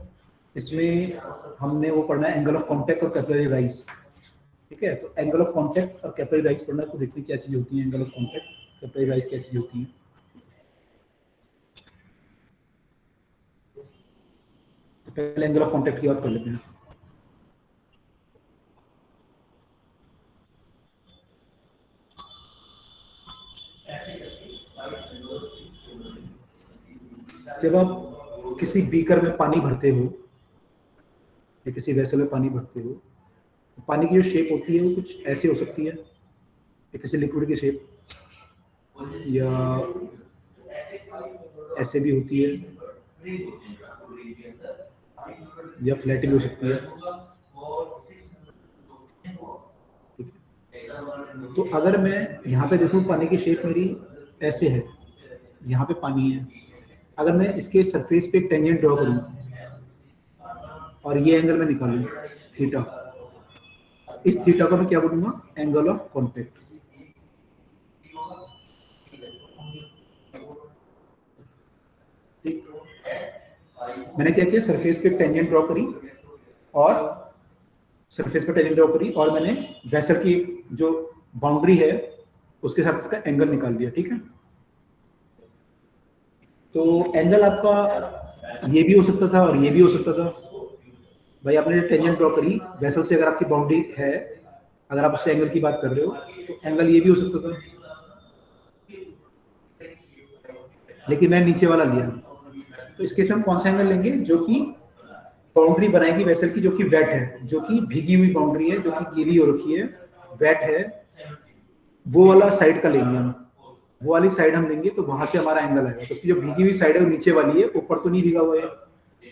[SPEAKER 2] इसमें हमने वो पढ़ना है एंगल ऑफ कांटेक्ट और कैपिलरी राइज, ठीक है। तो एंगल ऑफ कांटेक्ट और कैपिलरी राइज पढ़ना है, तो देखिए क्या चीज होती है angle of contact, capillary rise क्या चीज होती है। तो पहले एंगल ऑफ कांटेक्ट की बात कर लेते हैं। जब आप किसी बीकर में पानी भरते हो या किसी वेसल में पानी भरते हो, तो पानी की जो शेप होती है वो कुछ ऐसी हो सकती है, या किसी लिक्विड की शेप, या ऐसे भी होती है, या फ्लैट भी हो सकती है, ठीक है। तो अगर मैं यहाँ पे देखूँ पानी की शेप मेरी ऐसे है, यहाँ पे पानी है, अगर मैं इसके सरफेस पे एक टेंजेंट ड्रॉ करूं और ये एंगल मैं निकालूं थीटा, इस थीटा को मैं क्या बोलूंगा? एंगल ऑफ कांटेक्ट, ठीक। मैंने क्या किया? सरफेस पे टेंजेंट ड्रॉ करी और सरफेस पे टेंजेंट ड्रॉ करी और मैंने वेसल की जो बाउंड्री है उसके साथ इसका एंगल निकाल दिया, ठीक है। तो एंगल आपका ये भी हो सकता था और ये भी हो सकता था। भाई आपने टेंजेंट ड्रॉ करी वेसल से, अगर आपकी बाउंड्री है, अगर आप उससे एंगल की बात कर रहे हो, तो एंगल ये भी हो सकता था, लेकिन मैं नीचे वाला लिया। तो इस केस में हम कौन सा एंगल लेंगे? जो कि बाउंड्री बनाएगी वेसल की, जो कि वेट है, जो कि भीगी हुई बाउंड्री है, जो कि गीली हो रखी है, वेट है, वो वाला साइड का लेंगे हम, वो वाली साइड हम लेंगे, तो वहां से हमारा एंगल आएगा। तो उसकी जो भीगी हुई साइड है वो नीचे वाली है, ऊपर तो नहीं भीगा हुआ है,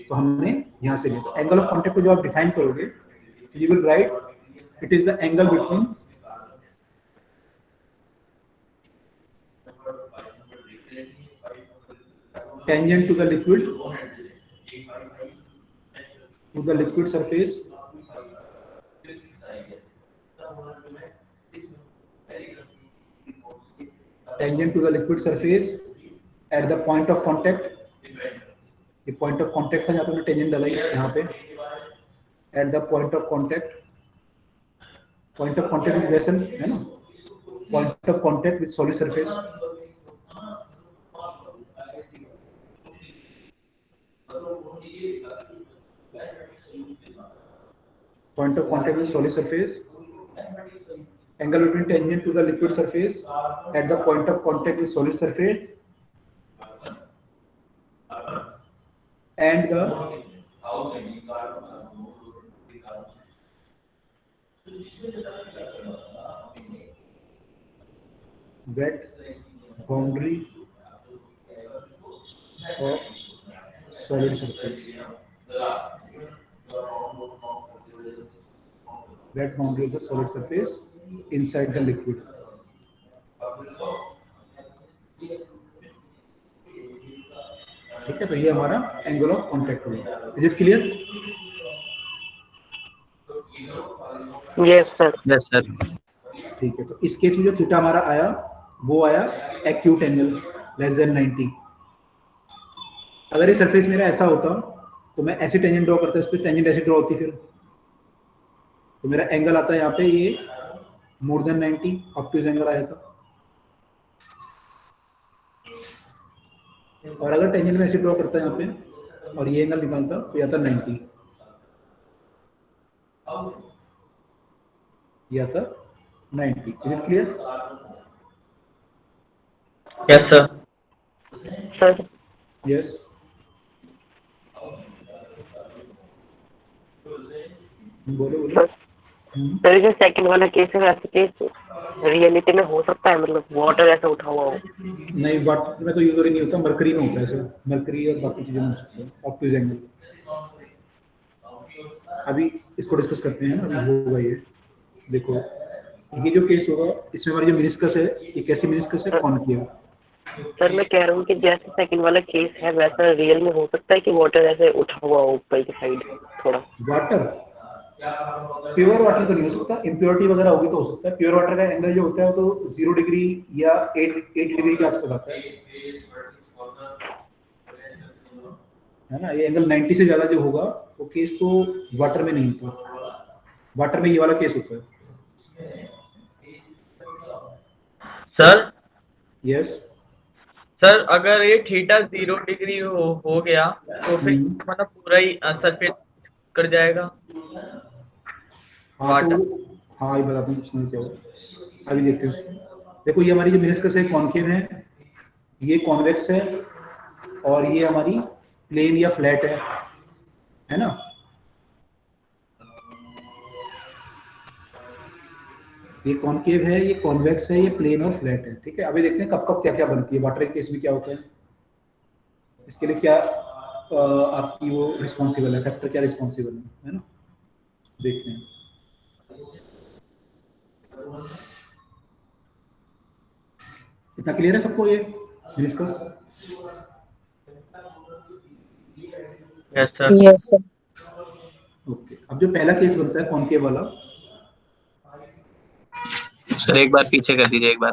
[SPEAKER 2] तो हमने यहाँ से लिया। तो एंगल ऑफ कांटेक्ट को जब आप डिफाइन करोगे, you will write it is the angle between tangent to the liquid surface tangent to the liquid surface at the point of contact, ये point of contact था, यहाँ पे मैंने tangent डाला है यहाँ पे, at the point of contact with vessel है ना, point of contact with solid surface, point of contact with solid surface, angle between tangent to the liquid surface at the point of contact with solid surface and the wet boundary of solid surface, wet boundary of the solid surface inside the liquid, ठीक है। तो ये हमारा angle of contact होगा। Is it clear?
[SPEAKER 5] Yes sir.
[SPEAKER 3] Yes sir.
[SPEAKER 2] ठीक है। तो इस केस में जो थीटा हमारा आया वो आया एक्यूट एंगल लेस देन 90। अगर ये सरफेस मेरा ऐसा होता तो मैं ऐसे टेंजेंट ड्रॉ करता, इस पे टेंजेंट ऐसे ड्रॉ होती, फिर तो मेरा एंगल आता है यहाँ पे ये more than 90, up to angle आया था। और अगर टेंजेंट में ऐसे ड्रॉ करता है यहाँ पे और ये एंगल निकालता तो ये आता 90, ये आता 90। Is it clear?
[SPEAKER 7] Yes sir.
[SPEAKER 5] Sir
[SPEAKER 2] yes, बोलो बोलो।
[SPEAKER 5] सर जो सेकंड वाला केस है वैसे केस रियलिटी में हो सकता है, मतलब वाटर ऐसा उठा हुआ हो?
[SPEAKER 2] नहीं, वाटर में तो यूजुअली नहीं होता, मरकरी में होता है सर। मरकरी और बाकी चीजें में हो सकता है ऑप्टिक एंगल। अभी इसको डिस्कस करते हैं, अभी होगा ये। देखो ये जो केस होगा इसमें हमारी जो मिनिस्कस है ये कैसी मिनिस्कस है? कॉनकेव।
[SPEAKER 5] सर मैं कह रहा हूँ कि जैसे सेकंड वाला केस है वैसा रियल में हो सकता है कि वाटर ऐसे उठा हुआ हो ऊपर की साइड थोड़ा?
[SPEAKER 2] वाटर, प्योर वाटर तो नहीं हो सकता, इम्प्योरिटी वगैरह होगी तो हो सकता है। प्योर वाटर का एंगल जो होता है वो तो 0 डिग्री या 8 डिग्री के आसपास आता है ना। ये एंगल 90 से ज्यादा जो होगा वो केस तो वाटर में नहीं होता। वाटर में ये वाला केस होता है।
[SPEAKER 7] सर
[SPEAKER 2] यस,
[SPEAKER 7] सर अगर ये थीटा 0 डिग्री हो गया तो फिर मतलब पूरा ही सरफेस कर जाएगा
[SPEAKER 2] हाँ
[SPEAKER 7] वाटर?
[SPEAKER 2] तो हाँ ये बताता हूँ उसमें क्या होगा, अभी देखते हैं उसको। देखो ये हमारी जो मिनिस्कस है कॉनकेव है, ये कॉन्वेक्स है, और ये हमारी प्लेन या फ्लैट है ना। ये कॉनकेव है, ये कॉन्वेक्स है, ये प्लेन और फ्लैट है, ठीक है। अभी देखते हैं कब कब क्या क्या बनती है। वाटर के केस में क्या होता है, इसके लिए क्या आपकी वो रिस्पॉन्सिबल है, फैक्टर क्या रिस्पॉन्सिबल है ना, देखते हैं। इतना क्लियर है सबको ये discuss?
[SPEAKER 7] Yes sir.
[SPEAKER 4] Yes sir.
[SPEAKER 2] Okay, अब जो पहला केस बनता है कॉनकेव वाला,
[SPEAKER 3] सर एक बार पीछे कर दीजिए एक बार।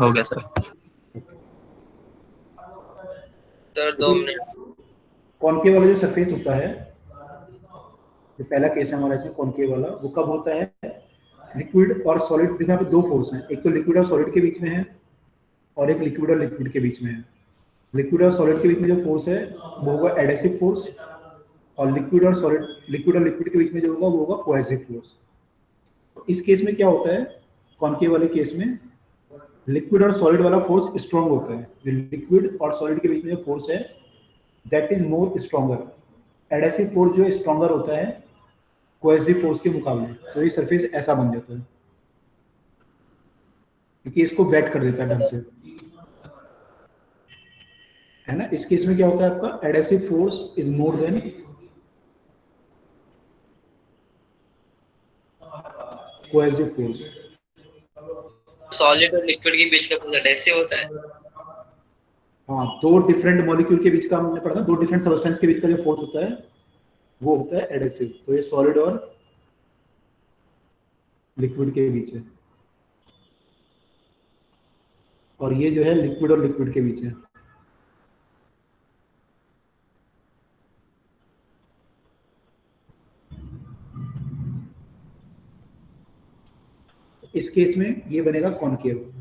[SPEAKER 3] हो गया सर।
[SPEAKER 6] Sir 2 minute.
[SPEAKER 2] कॉनकेव वाला जो सरफेस होता है, जो पहला केस है हमारा इसमें कॉनकेव वाला, वो कब होता है? लिक्विड और सॉलिड। देखो यहाँ पे दो फोर्स हैं, एक तो लिक्विड और सॉलिड के बीच में है और एक लिक्विड और लिक्विड के बीच में है। लिक्विड और सॉलिड के बीच में जो फोर्स है वो होगा एडेसिव फोर्स, और लिक्विड और लिक्विड के बीच में जो होगा वो होगा कोहेसिव फोर्स। तो इस केस में क्या होता है, कॉनकेव वाले केस में लिक्विड और सॉलिड वाला फोर्स स्ट्रॉन्ग होता है। जो लिक्विड और सॉलिड के बीच में जो फोर्स है that is more stronger. Adhesive force जो है स्ट्रॉन्गर होता है कोहेसिव फोर्स के मुकाबले। तो ये सरफेस ऐसा बन जाता है क्योंकि इसको वेट कर देता है ढंग से, है ना। इस केस में क्या होता है आपका, adhesive force is more than cohesive force.
[SPEAKER 6] Solid और लिक्विड के बीच का फोर्स एडेसिव होता है।
[SPEAKER 2] हाँ, दो डिफरेंट मॉलिक्यूल के बीच का हमने पढ़ा था, दो डिफरेंट सब्सटेंस के बीच का जो फोर्स होता है वो होता है एडेसिव। तो ये सॉलिड और लिक्विड के बीच है, और ये जो है लिक्विड और लिक्विड के बीच है। इस केस में ये बनेगा कॉनकेव।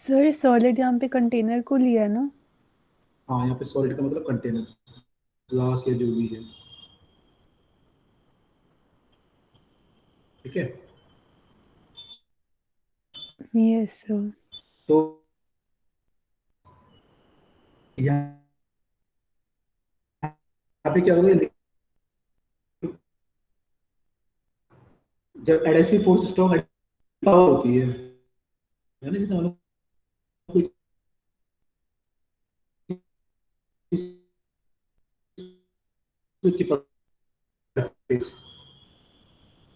[SPEAKER 9] सर सॉलिड यहाँ पे कंटेनर को लिया है ना?
[SPEAKER 2] हाँ, यहाँ पे सॉलिड का मतलब कंटेनर, ग्लास या जो भी है, ठीक है।
[SPEAKER 9] Yes sir.
[SPEAKER 2] तो यहाँ पे क्या होगा, जब एडेसिव फोर्स स्ट्रॉन्ग पावर होती है ना, जैसे हम लोग कोई चीज़ चिपक surface,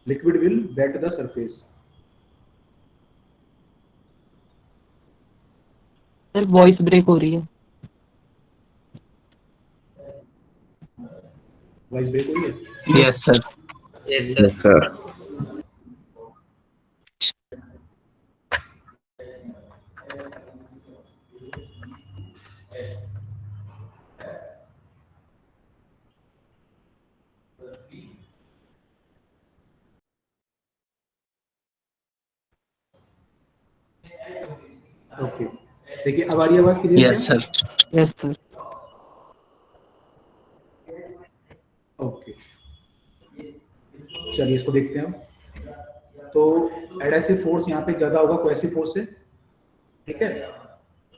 [SPEAKER 2] liquid will wet the surface.
[SPEAKER 5] Sir voice break हो रही है।
[SPEAKER 2] वॉइस ब्रेक हो रही है?
[SPEAKER 3] Yes sir.
[SPEAKER 6] Yes sir.
[SPEAKER 2] Okay, देखिए अब आ रही है आवाज clear?
[SPEAKER 3] Yes sir.
[SPEAKER 1] Yes sir.
[SPEAKER 2] Okay, चलिए इसको देखते हैं हम। तो एडहेसिव फोर्स यहाँ पे ज्यादा होगा कोहेसिव फोर्स से, ठीक है।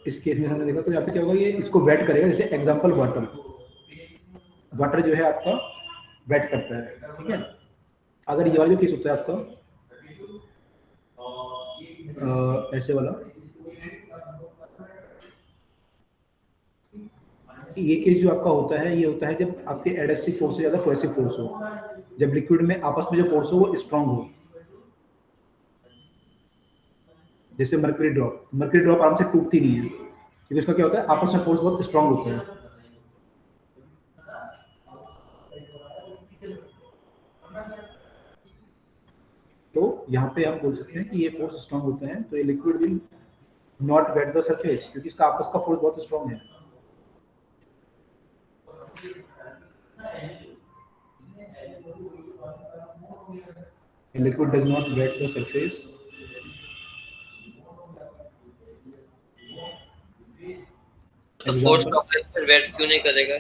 [SPEAKER 2] इस केस में हमने देखा तो यहाँ पे क्या होगा, ये इसको वेट करेगा। जैसे एग्जांपल वाटर, वाटर जो है आपका वेट करता है, ठीक है। अगर ये वाला जो केस होता है आपका ऐसे वाला, ये केस जो आपका होता है, ये होता है जब आपके एडहेसिव फोर्स से ज्यादा कोहेसिव फोर्स हो, जब लिक्विड में आपस में जो फोर्स हो वो स्ट्रांग हो। जैसे मर्करी ड्रॉप आराम से टूटती नहीं है, क्योंकि इसका क्या होता है, आपस में फोर्स बहुत स्ट्रांग होता है। तो यहाँ पे हम बोल सकते हैं कि ये फोर्स स्ट्रांग होते हैं, तो ये liquid will not wet the surface, क्योंकि इसका आपस का फोर्स बहुत स्ट्रांग है। Liquid does not wet the surface.
[SPEAKER 6] तो फोर्स फिर वेट क्यों नहीं करेगा?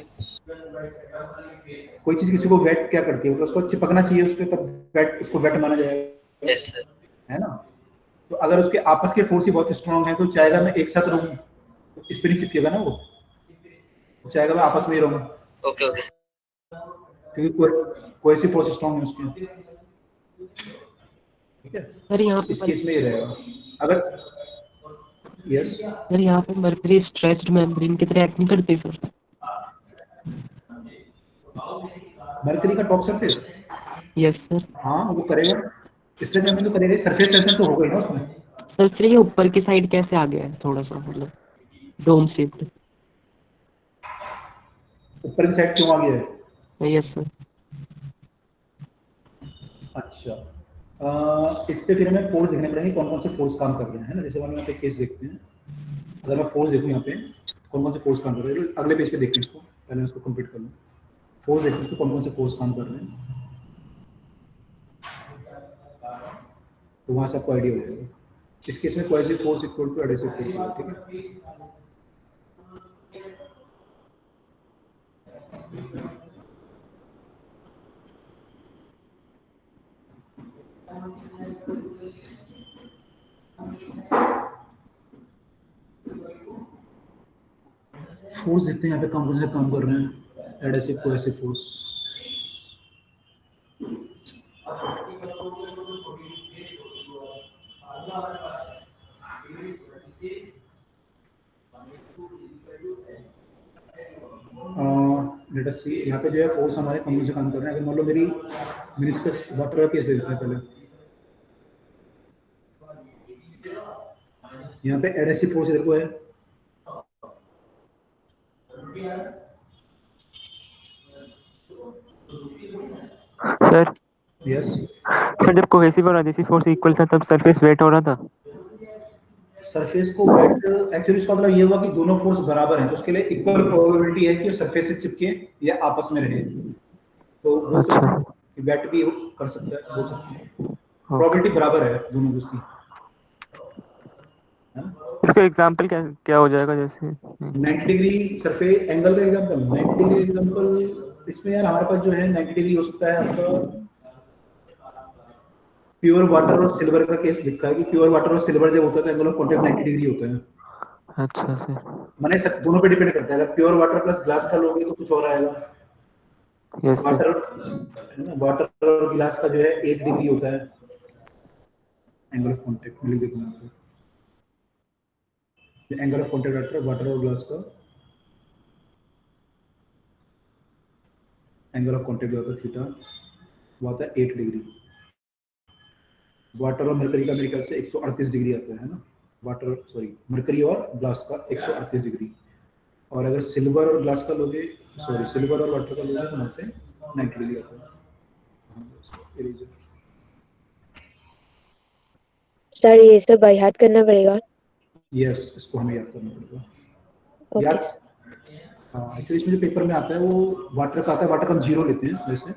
[SPEAKER 2] कोई चीज किसी को वेट क्या करती है, तो उसको चिपकना चाहिए उस पे, तब वेट, उसको वेट माना जाएगा।
[SPEAKER 6] Yes sir.
[SPEAKER 2] है ना। तो अगर उसके आपस के फोर्स ही बहुत स्ट्रांग है, तो चाहेगा मैं एक साथ रहूं, तो इस पे नहीं चिपकेगा ना, वो चाहेगा मैं आपस में ही रहूं।
[SPEAKER 6] ओके ओके,
[SPEAKER 2] क्योंकि कोई सी फोर्स स्ट्रांग है उसकी, ठीक है।
[SPEAKER 1] सर यहाँ पे
[SPEAKER 2] इस केस में ये रहेगा। अगर यस
[SPEAKER 1] सर यहाँ पे मर्करी स्ट्रेच्ड मेम्ब्रेन की तरह एक्ट नहीं करते सर?
[SPEAKER 2] मर्करी का टॉप सरफेस,
[SPEAKER 1] यस सर।
[SPEAKER 2] हाँ वो करेगा, स्ट्रेच मेम्ब्रेन तो करेगा, सरफेस टेंशन तो होगा ही ना उसमें।
[SPEAKER 1] सर फिर ये ऊपर की साइड कैसे आ गया है, थोड़ा सा मतलब डोम शेप्ड?
[SPEAKER 2] ऊपर की साइड क्यों आ गया है?
[SPEAKER 1] Yes sir.
[SPEAKER 2] अच्छा, इस पे फिर हमें फोर्स देखने पड़ेंगे, कौन कौन से फोर्स काम कर रहे हैं, है ना। जैसे हम यहाँ पे केस देखते हैं, अगर मैं फोर्स देखूँ यहाँ पे कौन कौन से फोर्स काम कर रहे हैं, अगले पेज पे देखते हैं इसको, पहले मैं इसको कंप्लीट कर लूँ। फोर्स देखते हैं इसको कौन कौन से फोर्स काम कर रहे हैं, तो वहाँ से आपको आइडिया हो जाएगा। इस केस में cohesive force equal to adhesive force होगा, ठीक है। फोर्स देखते हैं यहाँ पे कौन से काम कर रहे हैं, adhesive cohesive force. Let us see, यहाँ पे जो है फोर्स हमारे कौन से काम कर रहे हैं। अगर मान लो मेरी मेनिस्कस वाटर का केस देखते हैं पहले, यहाँ पे एडहेसिव फोर्स इधर को है,
[SPEAKER 10] सर।
[SPEAKER 2] यस
[SPEAKER 10] सर जब कोहेसिव और एडहेसिव फोर्स इक्वल था तब सरफेस वेट हो रहा था।
[SPEAKER 2] सरफेस को वेट, एक्चुअली इसका मतलब ये हुआ कि दोनों फोर्स बराबर हैं, तो उसके लिए इक्वल प्रोबेबिलिटी है कि सरफेस से चिपके या आपस में रहे। तो बोल सकते हैं कि वेट भी कर सकता है, बोल सकते हैं प्रोबेबिलिटी बराबर है दोनों की उसकी।
[SPEAKER 10] इसका एग्जांपल क्या हो जाएगा, जैसे
[SPEAKER 2] 90 डिग्री सरफेस एंगल का एग्जांपल, 90 डिग्री एग्जांपल इसमें यार हमारे पास जो है 90 डिग्री हो सकता है आपका प्योर वाटर और सिल्वर का केस लिखा है कि प्योर वाटर और सिल्वर जब होता है तो एंगल ऑफ कांटेक्ट 90 डिग्री होता है।
[SPEAKER 10] अच्छा सर,
[SPEAKER 2] माने सब दोनों पे डिपेंड करता है। अगर प्योर वाटर प्लस ग्लास का लोगे तो कुछ और आएगा।
[SPEAKER 10] यस
[SPEAKER 2] वाटर है ना, वाटर और ग्लास का जो है 8 डिग्री होता है एंगल ऑफ कांटेक्ट। मिल देखो आपको एंगल ऑफ कांटेक्ट वाटर और ग्लास का एंगल ऑफ कांटेक्ट होता है थीटा, वो आता है 8 डिग्री। वाटर और मरकरी का मेरे ख्याल से 138 डिग्री आता है ना, वाटर सॉरी मरकरी और ग्लास का 138 डिग्री। और अगर सिल्वर और ग्लास का लोगे, सॉरी सिल्वर और वाटर का लोगे तो होते हैं 90 डिग्री आता है।
[SPEAKER 4] सर ये सब बाय हार्ट करना पड़ेगा?
[SPEAKER 2] यस, इसको हमें याद करना पड़ेगा।
[SPEAKER 4] ओके
[SPEAKER 2] याद, हाँ एक्चुअली इसमें जो पेपर में आता है वो वाटर का आता है, वाटर का हम 0 लेते हैं वैसे,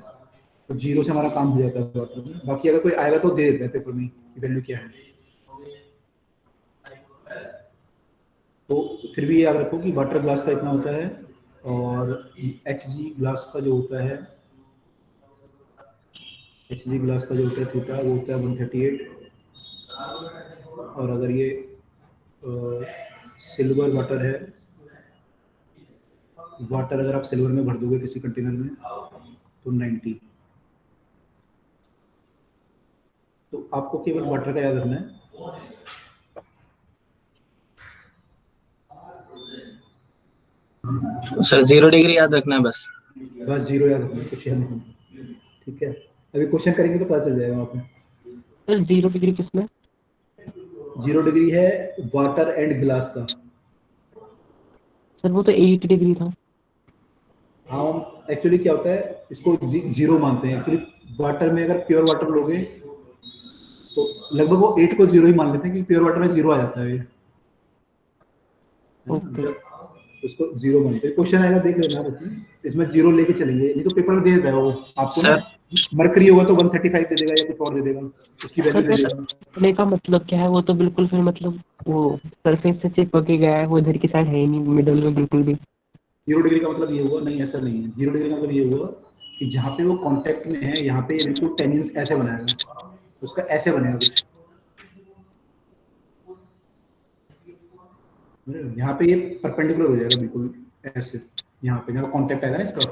[SPEAKER 2] तो 0 से हमारा काम हो जाता है वाटर में। बाकी अगर कोई आएगा तो दे देते हैं पेपर में कि वैल्यू क्या है। तो फिर भी याद रखो कि वाटर ग्लास का इतना होता है और HG ग्लास का जो होता है HG ग्लास का जो होता है थीटा वो होता है 138। और अगर ये सिल्वर वाटर है, वाटर अगर आप सिल्वर में भर दोगे किसी कंटेनर में तो 90। तो आपको केवल वाटर का याद रखना है।
[SPEAKER 3] सर 0 डिग्री याद रखना है बस।
[SPEAKER 2] बस 0 याद रखना है, कुछ याद नहीं। ठीक है, अभी क्वेश्चन करेंगे तो पता चल जाएगा आपको।
[SPEAKER 1] सर 0 डिग्री किसमें?
[SPEAKER 2] 0 डिग्री है वाटर एंड ग्लास का।
[SPEAKER 1] सर वो तो 8 डिग्री था।
[SPEAKER 2] हाँ, एक्चुअली क्या होता है, इसको 0 मानते हैं। एक्चुअली वाटर में अगर प्योर वाटर लोगे तो लगभग वो 8 को 0 ही मान लेते हैं, क्योंकि प्योर वाटर में 0 आ जाता है ये।
[SPEAKER 1] ओके।
[SPEAKER 2] उसको 0 मानते हैं। क्वेश्चन आएगा देख लेना आप, इसमें 0 लेके चलेंगे, नहीं तो पेपर में दे देता है वो आपको ना, मरकरी होगा तो 135 दे देगा या कुछ और दे देगा, उसकी वैल्यू दे देगा।
[SPEAKER 1] कहने का मतलब क्या है, वो तो बिल्कुल फिर मतलब वो सरफेस से चिपक के गया है, वो इधर की साइड है ही नहीं मिडल में बिल्कुल भी।
[SPEAKER 2] 0 डिग्री का मतलब ये हुआ नहीं, ऐसा नहीं है। 0 डिग्री का मतलब ये हुआ कि जहाँ पे वो कांटेक्ट में है, यहाँ पे बिल्कुल टेंजेंस ऐसे बनाएगा, उसका ऐसे बनेगा कुछ, यहाँ पे ये परपेंडिकुलर हो जाएगा बिल्कुल ऐसे। यहाँ पे जहाँ कांटेक्ट आएगा ना इसका,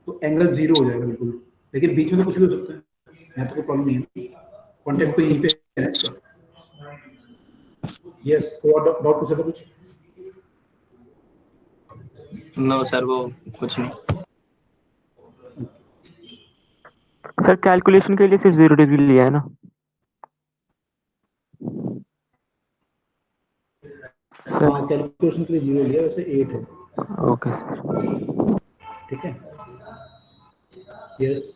[SPEAKER 2] तो एंगल 0 हो जाएगा बिल्कुल। लेकिन बीच में तो कुछ भी हो सकता है, यहाँ तो कोई प्रॉब्लम नहीं है, कांटेक्ट तो यहीं पे है इसका। यस, तो डाउट पूछा था कुछ?
[SPEAKER 3] नो सर, वो कुछ नहीं।
[SPEAKER 10] सर कैलकुलेशन के लिए सिर्फ 0 डिग्री लिया है ना?
[SPEAKER 2] हाँ, कैलकुलेशन के लिए 0 लिया, वैसे 8 है।
[SPEAKER 10] ओके सर,
[SPEAKER 2] ठीक है। Yes,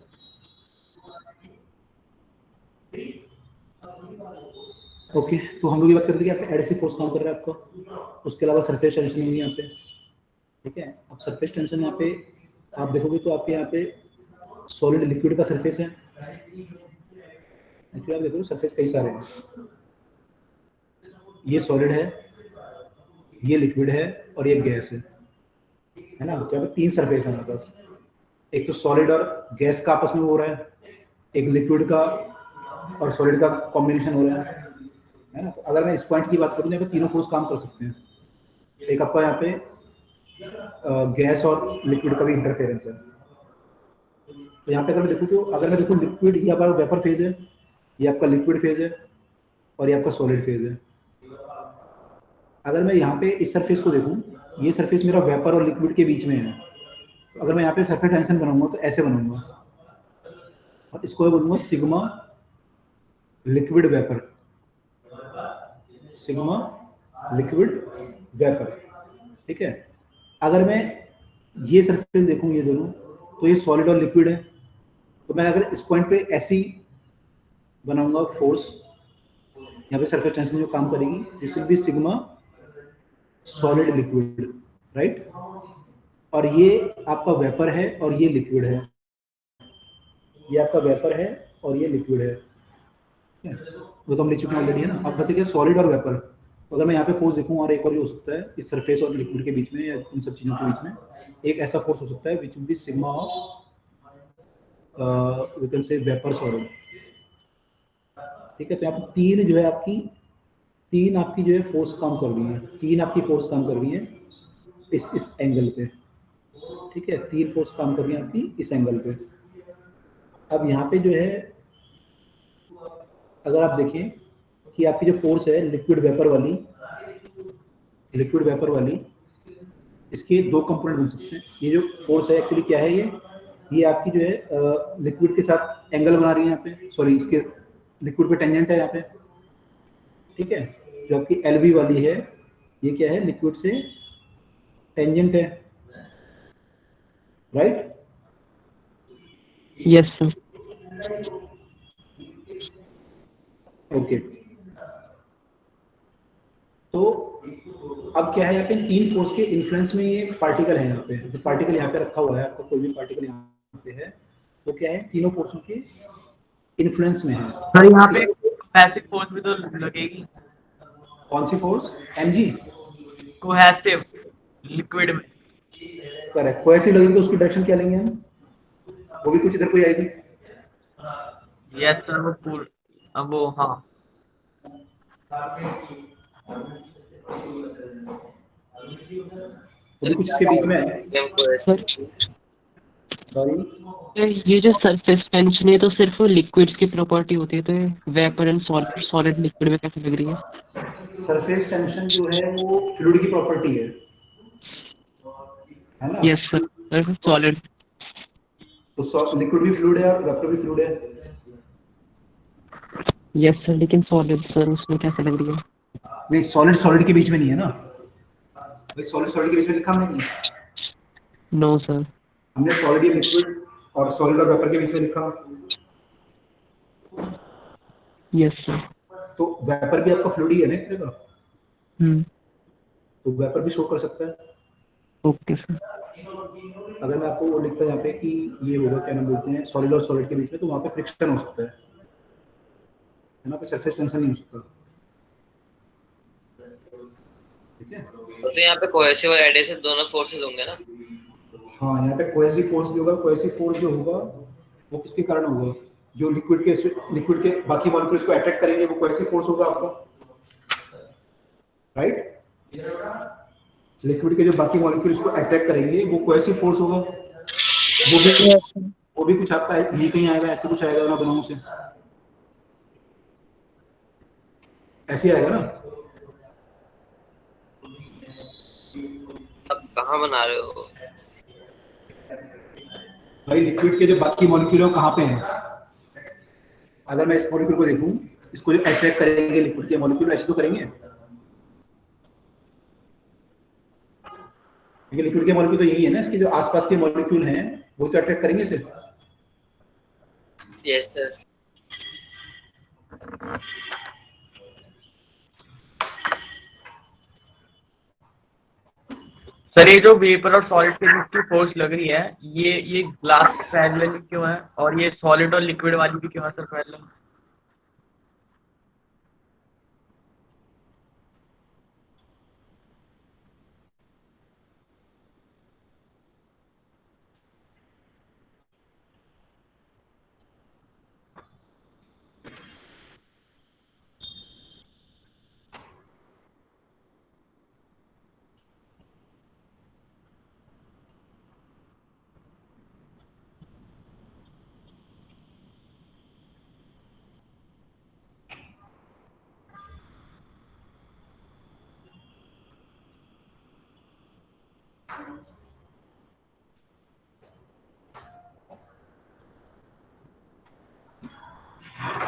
[SPEAKER 2] okay. तो हम लोग ये बात कर रहे थे कि आपका एडहेसिव फोर्स काम कर रहा है आपका, उसके अलावा सरफेस टेंशन होगी यहाँ पे। ठीक है, अब सरफेस टेंशन यहाँ पे आप देखोगे तो आपके यहाँ पे सॉलिड लिक्विड का सरफेस है। एक्चुअली आप देखो सरफेस कई सारे हैं, ये सॉलिड है, ये लिक्विड है और ये गैस है ना। तो यहाँ पे 3 सरफेस है हमारे पास। एक तो सॉलिड और गैस का आपस में हो रहा है, एक लिक्विड का और सॉलिड का कॉम्बिनेशन हो रहा है ना। तो अगर मैं इस पॉइंट की बात करूँ, यहाँ पे तीनों फोर्स काम कर सकते हैं। एक आपका यहाँ पे गैस और लिक्विड का भी इंटरफेरेंस है। तो यहाँ पे अगर मैं देखूँ तो अगर मैं देखूँ लिक्विड, ये आपका वेपर फेज है, ये आपका लिक्विड फेज है और ये आपका सॉलिड फेज है। अगर मैं यहाँ पे इस सरफेस को देखूँ, ये सरफेस मेरा वेपर और लिक्विड के बीच में है। तो अगर मैं यहाँ पे सरफेस टेंशन बनाऊंगा तो ऐसे बनाऊंगा, और इसको मैं बोलूँगा sigma liquid vapour, sigma liquid vapour. ठीक है। अगर मैं ये सरफेस देखूँ, ये दोनों, तो ये सॉलिड और लिक्विड है। तो मैं अगर इस पॉइंट पे ऐसी बनाऊंगा फोर्स, यहाँ पे सरफेस टेंशन जो काम करेगी, this will be sigma solid liquid, right. और ये आपका वेपर है और ये लिक्विड है, ये आपका वेपर है और ये लिक्विड है। वो तो हम लिख चुके हैं ऑलरेडी, है ना। अब बचे क्या, सॉलिड और वेपर। तो अगर मैं यहाँ पे फोर्स देखूँ, और एक और ये हो सकता है इस सरफेस और लिक्विड के बीच में, या इन सब चीज़ों के बीच में एक ऐसा फोर्स हो सकता है which will be sigma of we can say vapour solid. ठीक है। तो यहाँ पर 3 जो है आपकी, 3 आपकी जो है फोर्स काम कर रही है, 3 आपकी फोर्स काम कर रही है इस एंगल पे। ठीक है, 3 फोर्स काम कर रही है आपकी इस एंगल पे। अब यहाँ पे जो है अगर आप देखें कि आपकी जो फोर्स है लिक्विड वेपर वाली, इसके 2 कंपोनेंट बन सकते हैं। ये जो फोर्स है एक्चुअली क्या है, ये आपकी जो है लिक्विड के साथ एंगल बना रही है यहाँ पे, सॉरी इसके लिक्विड पे टेंजेंट है यहाँ पे। ठीक है, जो आपकी LV वाली है ये क्या है, लिक्विड से टेंजेंट है, राइट।
[SPEAKER 1] Yes sir.
[SPEAKER 2] ओके। तो अब क्या है, यहाँ पे 3 फोर्स के इन्फ्लुएंस में ये पार्टिकल है। यहाँ पे जो पार्टिकल यहाँ पे रखा हुआ है, आपका कोई भी पार्टिकल यहाँ पे है, तो क्या है, तीनों फोर्सों के इन्फ्लुएंस में है।
[SPEAKER 7] सर यहाँ पे पैसिव फोर्स भी तो लगेगी।
[SPEAKER 2] कौन सी फोर्स? mg।
[SPEAKER 7] कोहेसिव लिक्विड में।
[SPEAKER 2] करेक्ट, कोहेसिव लगेगी तो उसकी डायरेक्शन क्या लेंगे हम? वो भी कुछ इधर को ही आएगी।
[SPEAKER 7] यस सर, वो पूल, अब वो हाँ
[SPEAKER 2] वो भी कुछ इसके बीच में है।
[SPEAKER 1] सर
[SPEAKER 2] सॉरी,
[SPEAKER 1] ये जो सरफेस टेंशन है तो सिर्फ लिक्विड्स की प्रॉपर्टी होती है, तो वेपर एंड सॉलिड लिक्विड में कैसे लग रही है?
[SPEAKER 2] सरफेस टेंशन जो है वो फ्लूइड की प्रॉपर्टी है ना?
[SPEAKER 1] Yes sir, solid.
[SPEAKER 2] तो लिक्विड भी फ्लूइड है और वेपर भी फ्लूइड है।
[SPEAKER 1] यस सर, लेकिन सॉलिड सर उसमें कैसे लग रही है?
[SPEAKER 2] नहीं, सॉलिड सॉलिड के बीच में नहीं है ना भाई, सॉलिड सॉलिड के बीच में लिखा हमने नहीं।
[SPEAKER 1] No sir.
[SPEAKER 2] हमने सॉलिड या लिक्विड और सॉलिड और वेपर के बीच में लिखा।
[SPEAKER 1] Yes sir.
[SPEAKER 2] तो वेपर भी आपका फ्लूइड ही है ना एक तरह का, तो वेपर भी शो कर सकता है।
[SPEAKER 1] Okay sir.
[SPEAKER 2] अगर मैं आपको वो लिखता यहाँ पे कि ये होगा, क्या नाम बोलते हैं, सॉलिड और सॉलिड के बीच में, तो वहाँ पे फ्रिक्शन हो सकता है ना, पे सरफेस टेंशन नहीं हो सकता। ठीक है,
[SPEAKER 6] तो यहाँ पे कोहेसिव और एडहेसिव दोनों फोर्सेस होंगे ना?
[SPEAKER 2] हाँ, यहाँ पे कोहेसिव फोर्स भी होगा। कोहेसिव फोर्स जो होगा वो किसके कारण होगा? जो लिक्विड के बाकी मॉलिक्यूल्स को अट्रैक्ट करेंगे, वो कोहेसिव फोर्स होगा आपका, राइट? लिक्विड के जो बाकी मॉलिक्यूल्स को अट्रैक्ट करेंगे वो कोहेसिव फोर्स होगा। वो भी कुछ आपका ये कहीं आएगा, ऐसे कुछ आएगा ना दोनों से, ऐसे आएगा ना।
[SPEAKER 6] अब कहाँ बना रहे हो
[SPEAKER 2] भाई? लिक्विड के जो बाकी मॉलिक्यूल है कहाँ पे हैं? अगर मैं इस मॉलिक्यूल को देखूं, इसको जो अट्रैक्ट करेंगे लिक्विड के मॉलिक्यूल, ऐसे तो करेंगे, क्योंकि लिक्विड के मॉलिक्यूल तो यही है ना, इसके जो आसपास के मॉलिक्यूल हैं वो तो अट्रैक्ट करेंगे इसे।
[SPEAKER 6] Yes sir.
[SPEAKER 7] सर, ये जो वेपर और सॉलिड के बीच की फोर्स लग रही है, ये ग्लास पैरेलल क्यों है, और ये सॉलिड और लिक्विड वाली भी क्यों है सर पैरेलल?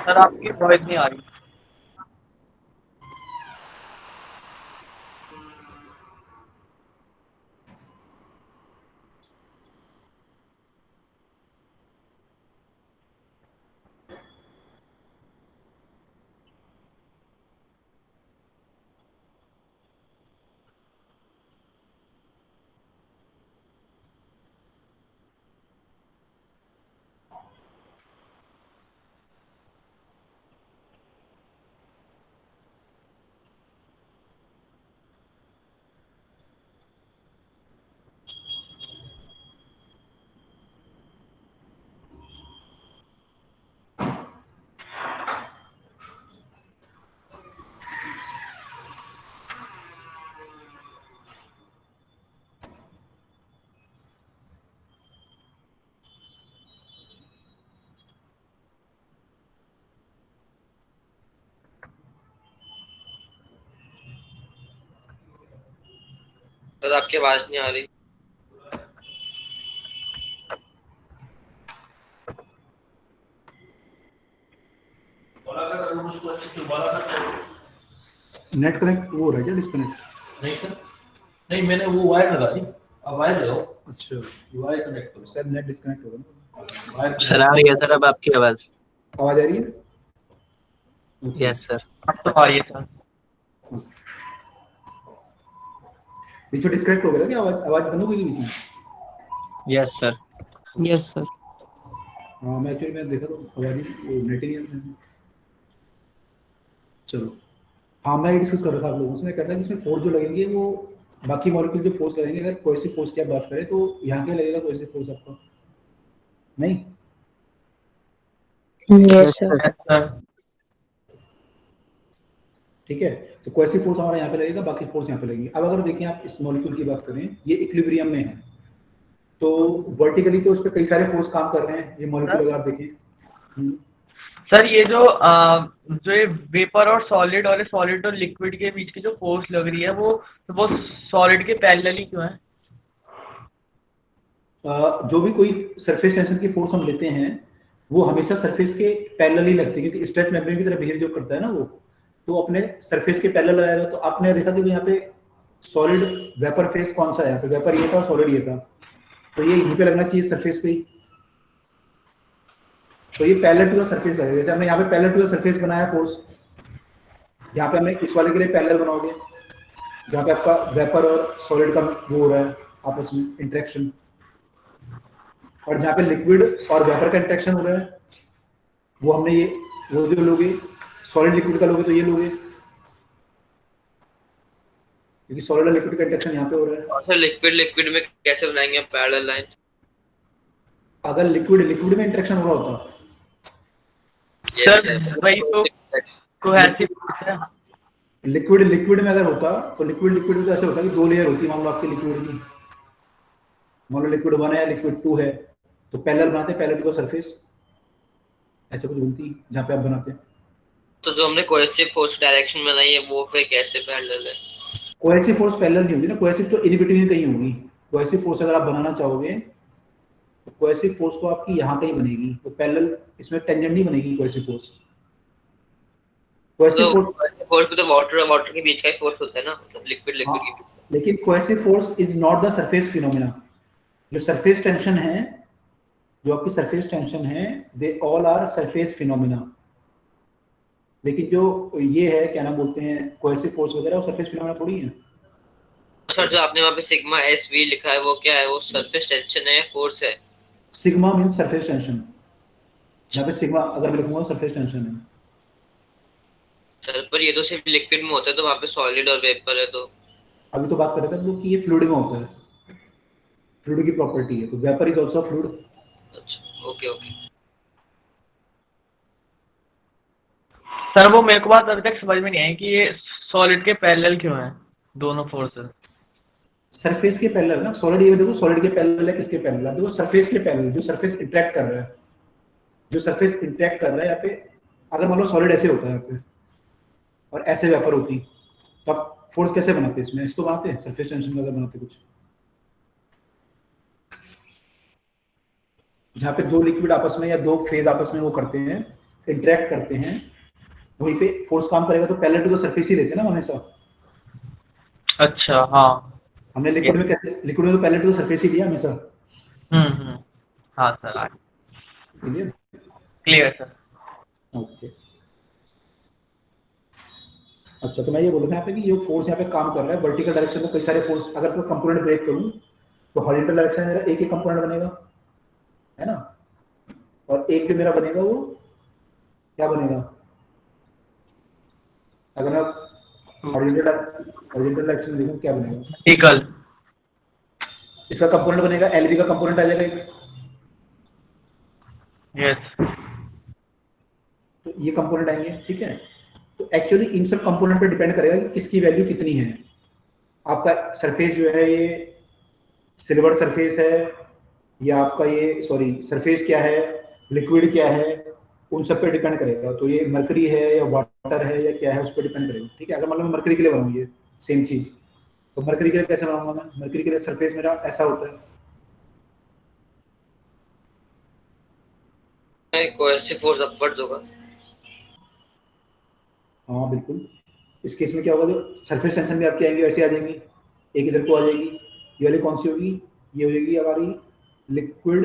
[SPEAKER 7] सर, आपकी वॉइस नहीं आ रही।
[SPEAKER 6] सर, आपकी आवाज नहीं आ रही।
[SPEAKER 2] नेट कनेक्ट वो हो रहा है क्या, डिस्कनेक्ट?
[SPEAKER 11] नहीं सर, नहीं, मैंने वो वायर लगा दी। अब वायर लगाओ।
[SPEAKER 2] अच्छा,
[SPEAKER 11] वायर कनेक्ट करो।
[SPEAKER 2] शायद नेट डिस्कनेक्ट होगा ना।
[SPEAKER 3] सर आ रही है सर अब आपकी आवाज?
[SPEAKER 2] आवाज आ रही है?
[SPEAKER 3] Yes sir.
[SPEAKER 7] अब तो आ रही है सर।
[SPEAKER 2] बीच में डिस्कनेक्ट हो गया था क्या? आवाज बंद हो गई बीच में?
[SPEAKER 3] Yes sir.
[SPEAKER 1] Yes sir.
[SPEAKER 2] हाँ, मैं एक्चुअली मैं देखा तो आवाज ही नेट ही नहीं है। चलो, हाँ, मैं डिस्कस कर रहा था आप लोगों से। मैं कहता कि इसमें फोर्स जो लगेंगे वो बाकी मॉलिक्यूल जो फोर्स लगेंगे, अगर कोहेसिव फोर्स की आप बात करें तो यहाँ क्या लगेगा कोहेसिव फोर्स आपको? नहीं,
[SPEAKER 4] यस सर।
[SPEAKER 2] ठीक है। तो कोहेसिव फोर्स हमारा यहाँ पे लगेगा, बाकी फोर्स यहाँ पे लगेगी। अब अगर देखें आप इस मॉलिक्यूल की बात करें, ये इक्विलिब्रियम में है, तो वर्टिकली तो उस पर कई सारे फोर्स काम कर रहे हैं। ये मॉलिक्यूल अगर आप देखें
[SPEAKER 7] सर, ये जो ये वेपर और सॉलिड और सॉलिड और लिक्विड के बीच की जो फोर्स लग रही है वो सॉलिड के पैरेलली क्यों है?
[SPEAKER 2] जो भी कोई सरफेस टेंशन की फोर्स हम लेते हैं वो हमेशा सरफेस के पैरेलल ही लगती है, क्योंकि स्ट्रेच मेम्ब्रेन की तरह बिहेव जो करता है ना वो, तो अपने सरफेस के पैरेलल लगाएगा। तो आपने देखा कि यहाँ पे सॉलिड वेपर फेस कौन सा है, यहाँ पे वेपर ये था और सॉलिड ये था, तो ये यहीं पे लगना चाहिए सरफेस पे ही, तो ये पैरेलल टू द सरफेस लगेगा। जैसे हमने यहाँ पे पैरेलल टू द सरफेस बनाया फोर्स, यहाँ पे हमने इस वाले के लिए पैरेलल बनाओगे, जहाँ पे आपका वेपर और सॉलिड का वो हो रहा है आपस में इंटरेक्शन, और जहाँ पे लिक्विड और वेपर का इंटरेक्शन हो रहा है वो हमने ये वो जो लोगे सॉलिड लिक्विड का लोगे तो ये लोगे, क्योंकि सॉलिड और लिक्विड का इंटरेक्शन यहाँ पे हो रहा है।
[SPEAKER 6] और सर लिक्विड में कैसे बनाएंगे आप पैरेलल लाइन?
[SPEAKER 2] अगर लिक्विड में इंटरेक्शन हो रहा होता
[SPEAKER 7] सर वही तो कोहेसिव फोर्स है।
[SPEAKER 2] लिक्विड में अगर होता तो लिक्विड में तो ऐसे होता कि दो लेयर होती, मान लो आपके लिक्विड की, मान लो लिक्विड 1 है लिक्विड 2 है, तो पैरेलल बनाते, पैरेलल टू द सरफेस, ऐसे कुछ बनती जहाँ पे आप बनाते हैं।
[SPEAKER 6] तो जो हमने कोहेसिव फोर्स डायरेक्शन बनाई है वो फिर कैसे पैरेलल है?
[SPEAKER 2] कोहेसिव फोर्स पैरेलल नहीं होगी ना, कोहेसिव तो इन बिटवीन कहीं होगी। कोहेसिव फोर्स अगर आप बनाना चाहोगे तो कोहेसिव फोर्स तो आपकी यहाँ कहीं बनेगी, तो पैरेलल इसमें टेंजेंट नहीं बनेगी कोहेसिव फोर्स। कोहेसिव
[SPEAKER 6] फोर्स पे तो वाटर के बीच का फोर्स होता है ना, मतलब लिक्विड के बीच।
[SPEAKER 2] लेकिन cohesive force is not the surface phenomena. जो सरफेस टेंशन है, जो आपकी सरफेस टेंशन है, they all are surface phenomena. लेकिन जो ये है क्या नाम बोलते हैं कोहेसिव फोर्स वगैरह, वो सरफेस फिनोमेना थोड़ी है।
[SPEAKER 6] सर जो आपने वहाँ पे सिग्मा SV लिखा है वो क्या है? वो सरफेस टेंशन है या फोर्स है?
[SPEAKER 2] सिग्मा मींस सरफेस टेंशन, यहाँ पे सिग्मा अगर मैं लिखूंगा सरफेस टेंशन है।
[SPEAKER 6] सर पर ये तो सिर्फ लिक्विड में होता है, तो वहाँ पे सॉलिड और वेपर है, तो
[SPEAKER 2] अभी तो बात कर रहे थे लोग कि ये फ्लूइड में होता है, फ्लूइड की प्रॉपर्टी है, तो वेपर इज आल्सो फ्लूइड।
[SPEAKER 6] अच्छा ओके।
[SPEAKER 7] सर वो मेरे को बात अभी तक समझ में नहीं आई कि ये सॉलिड के पैरेलल क्यों है दोनों फोर्सेस?
[SPEAKER 2] सरफेस के पैरेलल ना, सॉलिड ये देखो सॉलिड के पैरेलल है, किसके पैरेलल है? देखो सरफेस के पैरेलल, जो सरफेस इंटरेक्ट कर रहा है, जो सरफेस इंटरेक्ट कर रहा है यहाँ पे। अगर मान लो सॉलिड ऐसे होता है यहाँ पे और ऐसे वेपर होती, तब फोर्स कैसे बनाते हैं इसमें? इसको बनाते हैं सरफेस टेंशन का, बनाते कुछ जहाँ पे दो लिक्विड आपस में या दो फेज आपस में वो करते हैं, इंटरेक्ट करते हैं, वहीं पे फोर्स काम करेगा। तो पैरेलल टू द सरफेस ही लेते हैं ना हमेशा।
[SPEAKER 7] अच्छा हाँ,
[SPEAKER 2] हमने लिक्विड में कैसे, लिक्विड में तो पैरेलल टू द सरफेस ही लिया हमेशा।
[SPEAKER 7] हाँ सर
[SPEAKER 2] क्लियर
[SPEAKER 7] सर।
[SPEAKER 2] ओके अच्छा, तो मैं ये बोल रहा था यहाँ पे कि ये फोर्स यहाँ पे काम कर रहा है वर्टिकल डायरेक्शन में। कई सारे फोर्स, अगर मैं कंपोनेंट ब्रेक करूँ तो हॉरिजॉन्टल डायरेक्शन में मेरा एक कंपोनेंट बनेगा, है ना, और एक जो मेरा बनेगा वो क्या बनेगा? अगर मैं हॉरिजॉन्टल डायरेक्शन में देखूं क्या बनेगा?
[SPEAKER 7] वर्टिकल।
[SPEAKER 2] इसका कंपोनेंट बनेगा LV का कंपोनेंट आ जाएगा एक।
[SPEAKER 7] यस।
[SPEAKER 2] तो ये कंपोनेंट आएंगे, ठीक है। तो एक्चुअली इन सब कंपोनेंट पे डिपेंड करेगा कि किसकी वैल्यू कितनी है। आपका सरफेस जो है ये सिल्वर सरफेस है, या आपका ये सरफेस क्या है, लिक्विड क्या है, उन सब पे डिपेंड करेगा। तो ये मरकरी है या वाटर है या क्या है, उस पर डिपेंड करेगा, ठीक है। अगर मान लो मैं मरकरी के लिए बनाऊँ ये सेम चीज, तो मरकरी के लिए कैसे बनाऊंगा मैं? मरकरी के लिए सरफेस मेरा ऐसा होता है,
[SPEAKER 6] कोहेसिव फोर्स अपवर्ड्स होगा।
[SPEAKER 2] हाँ बिल्कुल। इस केस में क्या होगा, जो सरफेस टेंशन भी आपकी आएंगी वैसे आ जाएंगी, एक इधर को आ जाएगी। ये वाली कौन सी होगी? ये हो जाएगी हमारी लिक्विड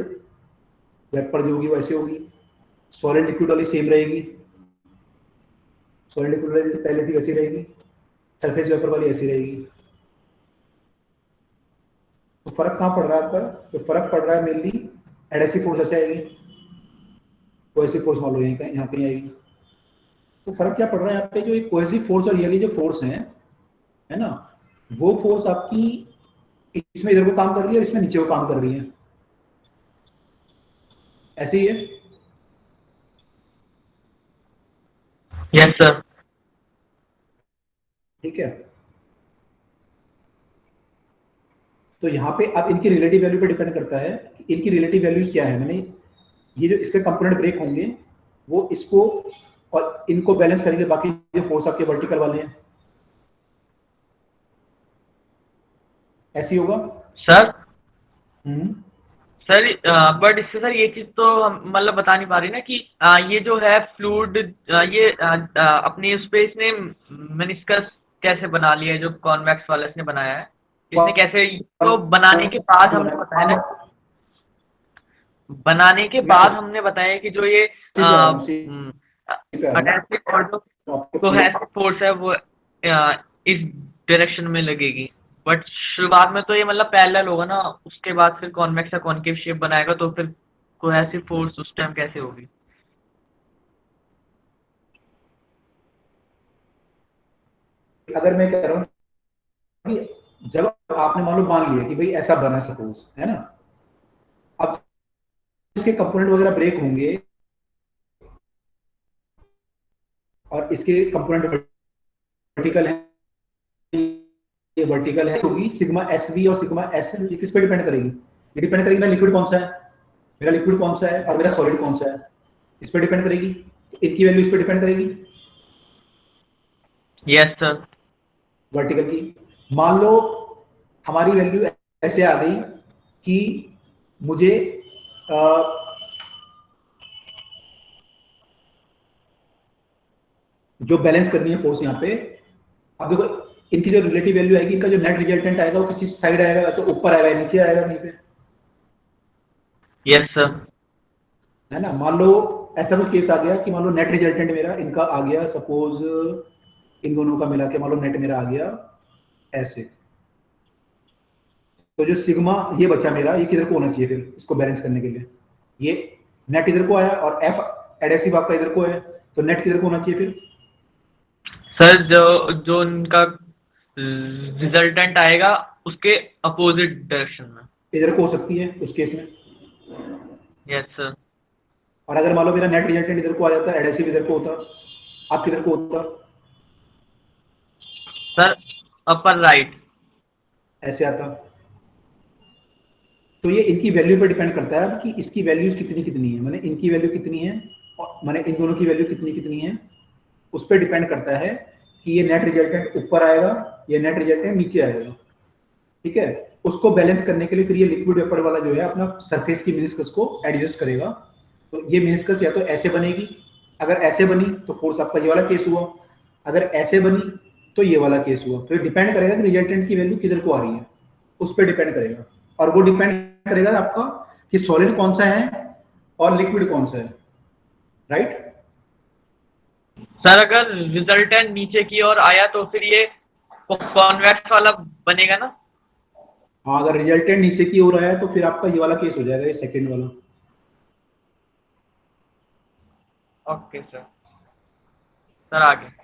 [SPEAKER 2] वेपर जो होगी वैसे होगी। सॉलिड लिक्विड वाली सेम रहेगी, सॉलिड लिक्विड वाली पहले थी वैसी रहेगी, सरफेस वेपर वाली ऐसी रहेगी। तो फर्क कहाँ पड़ रहा है आपका? तो फर्क पड़ रहा है मेनली एडहेसिव फोर्स ऐसे आएगी, कोहेसिव फोर्स मान लो यहाँ कहीं आएगी। तो फर्क क्या पड़ रहा है यहाँ पे? जो एक कोहेसिव फोर्स और ये वाली जो फोर्स है ना, वो फोर्स आपकी इसमें इधर को काम कर रही है और इसमें नीचे को काम कर रही है, ऐसे ही है।
[SPEAKER 7] Yes sir.
[SPEAKER 2] ठीक है, तो यहाँ पे अब इनकी रिलेटिव वैल्यू पे डिपेंड करता है कि इनकी रिलेटिव वैल्यूज क्या है। मैंने ये जो इसके कंपोनेंट ब्रेक होंगे वो इसको और इनको बैलेंस करेंगे, बाकी जो फोर्स आपके वर्टिकल वाले हैं, ऐसे ही होगा
[SPEAKER 7] सर। सर बट इससे सर ये चीज तो हम मतलब बता नहीं पा रही ना कि ये जो है फ्लूइड ये अपनी उस पे इसने मेनिस्कस कैसे बना लिया है, जो कॉन्वेक्स वाला इसने बनाया है, इसने कैसे, तो बनाने के बाद हमने बताया ना, बनाने के बाद हमने बताया कि जो ये अटैचिंग और जो कोहेसिव फोर्स है वो इस डायरेक्शन में लगेगी। बट शुरुआत में तो ये मतलब पैरेलल होगा ना, उसके बाद फिर कॉन्वेक्स या कॉनकेव शेप बनाएगा, तो फिर कोहेसिव फोर्स उस टाइम कैसे होगी?
[SPEAKER 2] अगर मैं कह रहा हूँ कि जब आपने मान लिया कि भाई ऐसा बना सपोज, है ना, अब इसके कंपोनेंट वगैरह ब्रेक होंगे और इसके कंपोनेंट वर्टिकल है, ये वर्टिकल है, होगी सिग्मा एस वी और सिग्मा एस एल। किस पे डिपेंड करेगी? ये डिपेंड करेगी मेरा लिक्विड कौन सा है, मेरा लिक्विड कौन सा है और मेरा सॉलिड कौन सा है, इस पे डिपेंड करेगी। तो इनकी वैल्यू इस पे डिपेंड करेगी।
[SPEAKER 7] Yes sir.
[SPEAKER 2] वर्टिकल की मान लो हमारी वैल्यू ऐसे आ गई कि मुझे जो बैलेंस करनी है फोर्स यहाँ पे, अब देखो इनकी जो रिलेटिव वैल्यू आएगी, इनका जो नेट रिजल्टेंट आएगा वो किसी साइड आएगा, तो ऊपर आएगा नीचे आएगा कहीं पे।
[SPEAKER 7] Yes sir.
[SPEAKER 2] है ना, मान लो ऐसा कुछ केस आ गया कि मान लो नेट रिजल्टेंट मेरा इनका आ गया, सपोज इन दोनों का मिला के मान लो नेट मेरा आ गया ऐसे, तो जो सिग्मा ये बचा मेरा, ये किधर को होना चाहिए फिर इसको बैलेंस करने के लिए? ये नेट इधर को आया और एफ एडेसिव आपका इधर को है, तो नेट किधर को होना चाहिए फिर?
[SPEAKER 7] सर जो इनका रिजल्टेंट आएगा उसके अपोजिट डायरेक्शन में
[SPEAKER 2] इधर को हो सकती है उस केस में।
[SPEAKER 7] Yes sir.
[SPEAKER 2] और अगर मान लो मेरा नेट रिजल्टेंट इधर को आ जाता, एडेसिव इधर को होता, आप किधर को होता?
[SPEAKER 7] सर अपर राइट
[SPEAKER 2] ऐसे आता। तो ये इनकी वैल्यू पर डिपेंड करता है कि इसकी वैल्यूज कितनी कितनी है, माने इनकी वैल्यू कितनी है और माने इन दोनों की वैल्यू कितनी कितनी है, उस पर डिपेंड करता है कि ये नेट रिजल्टेंट ऊपर आएगा या नेट रिजल्टेंट नीचे आएगा। ठीक है, उसको बैलेंस करने के लिए फिर ये लिक्विड वेपर वाला जो है अपना सरफेस की मेनिस्कस को एडजस्ट करेगा। तो ये मेनिस्कस या तो ऐसे बनेगी, अगर ऐसे बनी तो फोर्स आपका ये वाला केस हुआ, अगर ऐसे बनी तो ये वाला केस हुआ। तो ये डिपेंड करेगा कि रिजल्टेंट की वैल्यू किधर को आ रही है, उस पर डिपेंड करेगा। और वो डिपेंड करेगा आपका कि सॉलिड कौन सा है और लिक्विड कौन सा है। राइट
[SPEAKER 7] सर, अगर रिजल्टेंट नीचे की ओर आया तो फिर ये कॉन्वेक्स वाला बनेगा ना?
[SPEAKER 2] हाँ, अगर रिजल्टेंट नीचे की ओर आया तो फिर आपका ये वाला केस हो जाएगा, ये सेकंड वाला।
[SPEAKER 7] Okay sir. सर आगे।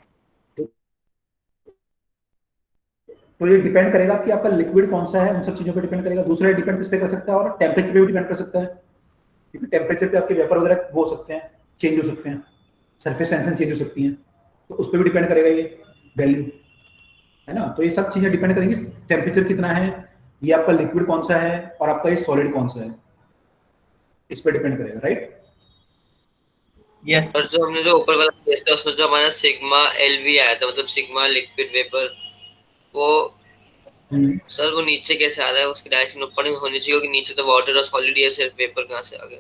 [SPEAKER 2] तो ये डिपेंड करेगा कि आपका लिक्विड कौन सा है, उन सब चीजों पर डिपेंड करेगा। दूसरा डिपेंड किस पे कर सकता है, और टेम्परेचर पे भी डिपेंड कर सकता है, क्योंकि टेम्परेचर पे आपके वेपर वगैरह वो हो सकते हैं, चेंज हो सकते हैं, सरफेस टेंशन चेंज हो सकती है, तो उस पर भी डिपेंड करेगा ये वैल्यू, है ना। तो ये सब चीजें डिपेंड करेंगी, टेम्परेचर कितना है, ये आपका लिक्विड कौन सा है और आपका ये सॉलिड कौन सा है, इस पर डिपेंड करेगा। Right
[SPEAKER 7] yes.
[SPEAKER 6] और जो हमने जो ऊपर वाला केस था उसमें जो हमारा सिग्मा एलवी आया था, मतलब सिग्मा लिक्विड वेपर, वो सर वो नीचे कैसे आ रहा है? उसकी डायरेक्शन ऊपर नहीं होनी चाहिए, क्योंकि नीचे तो वाटर और सॉलिड है, सिर्फ वेपर कहाँ से आ गया?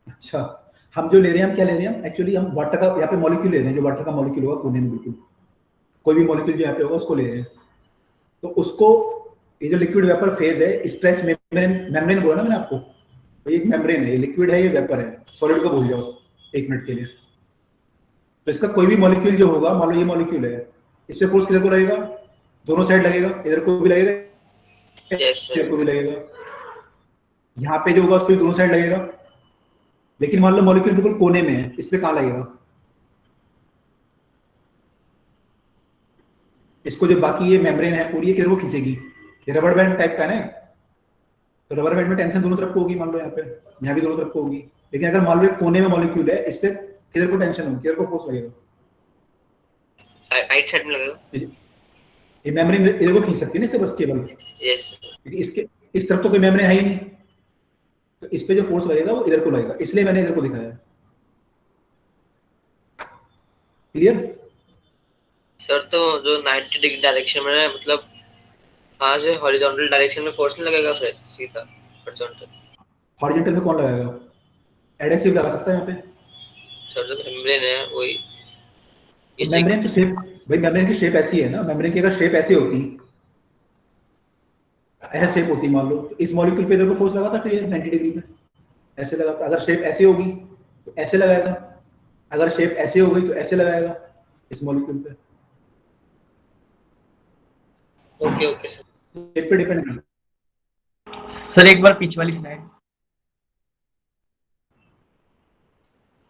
[SPEAKER 2] अच्छा, हम जो ले रहे हैं, हम क्या ले रहे हैं, एक्चुअली हम वाटर का यहाँ पे मॉलिक्यूल ले रहे हैं, जो वाटर का मॉलिक्यूल होगा कोने में, बिल्कुल कोई भी मॉलिक्यूल जो यहाँ पे होगा उसको ले रहे हैं। तो उसको ये जो लिक्विड वेपर फेज है, स्ट्रेच मेम्ब्रेन बोला ना मैंने आपको, तो ये मेम्ब्रेन है, ये लिक्विड है, ये वेपर है, सॉलिड को भूल जाओ एक मिनट के लिए। तो इसका कोई भी मॉलिक्यूल जो होगा, मान लो ये मॉलिक्यूल है, इस पे फोर्स किधर को लगेगा? दोनों साइड लगेगा, इधर को भी लगेगा, इधर को भी लगेगा, यहाँ पे जो होगा उस पर दोनों साइड लगेगा। लेकिन मान लो मॉलिक्यूल बिल्कुल कोने में है, इस पे कहाँ लगेगा? इसको जो बाकी ये मेम्ब्रेन है पूरी किधर को खींचेगी, ये रबर बैंड टाइप का है ना, तो रबर बैंड में टेंशन दोनों तरफ को होगी, मान लो यहाँ भी दोनों तरफ को होगी। लेकिन अगर मान लो एक कोने में मॉलिक्यूल है, इस पे किधर को टेंशन होगी, किधर को फोर्स लगेगा,
[SPEAKER 6] राइट साइड में लगेगा।
[SPEAKER 2] ये मेम्ब्रेन इधर को खींच सकती है ना, बस केवल
[SPEAKER 6] यस,
[SPEAKER 2] इसके इस तरफ तो कोई मेम्ब्रेन है ही नहीं, तो इस पे जो फोर्स लगेगा वो इधर को लगेगा, इसलिए मैंने इधर को दिखाया। Clear
[SPEAKER 6] sir? तो जो 90 डिग्री डायरेक्शन में है, मतलब वहां से हॉरिजॉन्टल डायरेक्शन में फोर्स नहीं लगेगा, फिर सीधा हॉरिजॉन्टल।
[SPEAKER 2] हॉरिजॉन्टल में कौन लगाएगा, एडहेसिव लगा सकता है यहाँ पे।
[SPEAKER 6] सर जो मेम्ब्रेन है वही,
[SPEAKER 2] मेम्ब्रेन की शेप, भाई मेम्ब्रेन की शेप ऐसी है ना, मेम्ब्रेन की अगर शेप ऐसी होती, ऐसा शेप होती मान लो, तो इस मॉलिक्यूल पे इधर को फोर्स लगा था, फिर 90 डिग्री पे ऐसे लगा था। अगर शेप ऐसी होगी तो ऐसे लगाएगा, अगर शेप ऐसे हो गई तो ऐसे लगाएगा इस मॉलिक्यूल पे।
[SPEAKER 6] ओके ओके सर,
[SPEAKER 2] शेप पे डिपेंड करता है।
[SPEAKER 7] सर एक बार पीछे वाली स्लाइड।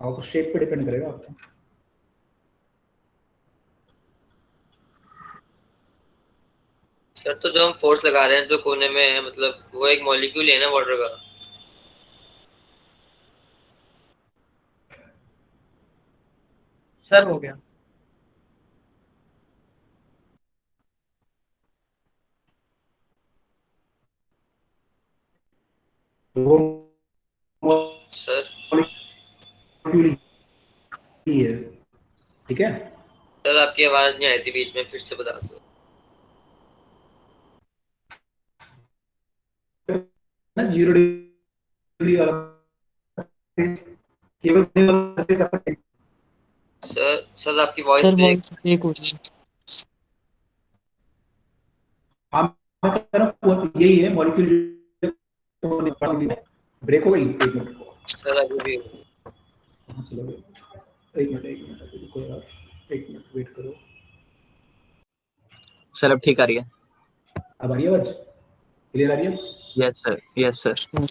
[SPEAKER 2] हाँ, तो शेप पे डिपेंड करेगा आपका।
[SPEAKER 6] सर तो जो हम फोर्स लगा रहे हैं जो कोने में है, मतलब वो एक मॉलिक्यूल है ना वाटर का?
[SPEAKER 7] सर हो गया।
[SPEAKER 6] सर
[SPEAKER 2] है, ठीक है।
[SPEAKER 6] सर आपकी आवाज नहीं आई थी बीच में, फिर से बता दो।
[SPEAKER 2] ना 0 डिग्री वाला केवल
[SPEAKER 6] सर आपकी वॉइस
[SPEAKER 1] ब्रेक हो रही है।
[SPEAKER 2] हाँ मैं कह रहा हूँ यही है मॉलिक्यूल ब्रेक हो गई। एक मिनट
[SPEAKER 6] सर अभी भी
[SPEAKER 2] चलो, एक मिनट वेट करो।
[SPEAKER 3] सर अब ठीक आ रही है?
[SPEAKER 2] अब आ रही है आवाज, क्लियर आ रही है?
[SPEAKER 3] Yes sir, yes sir.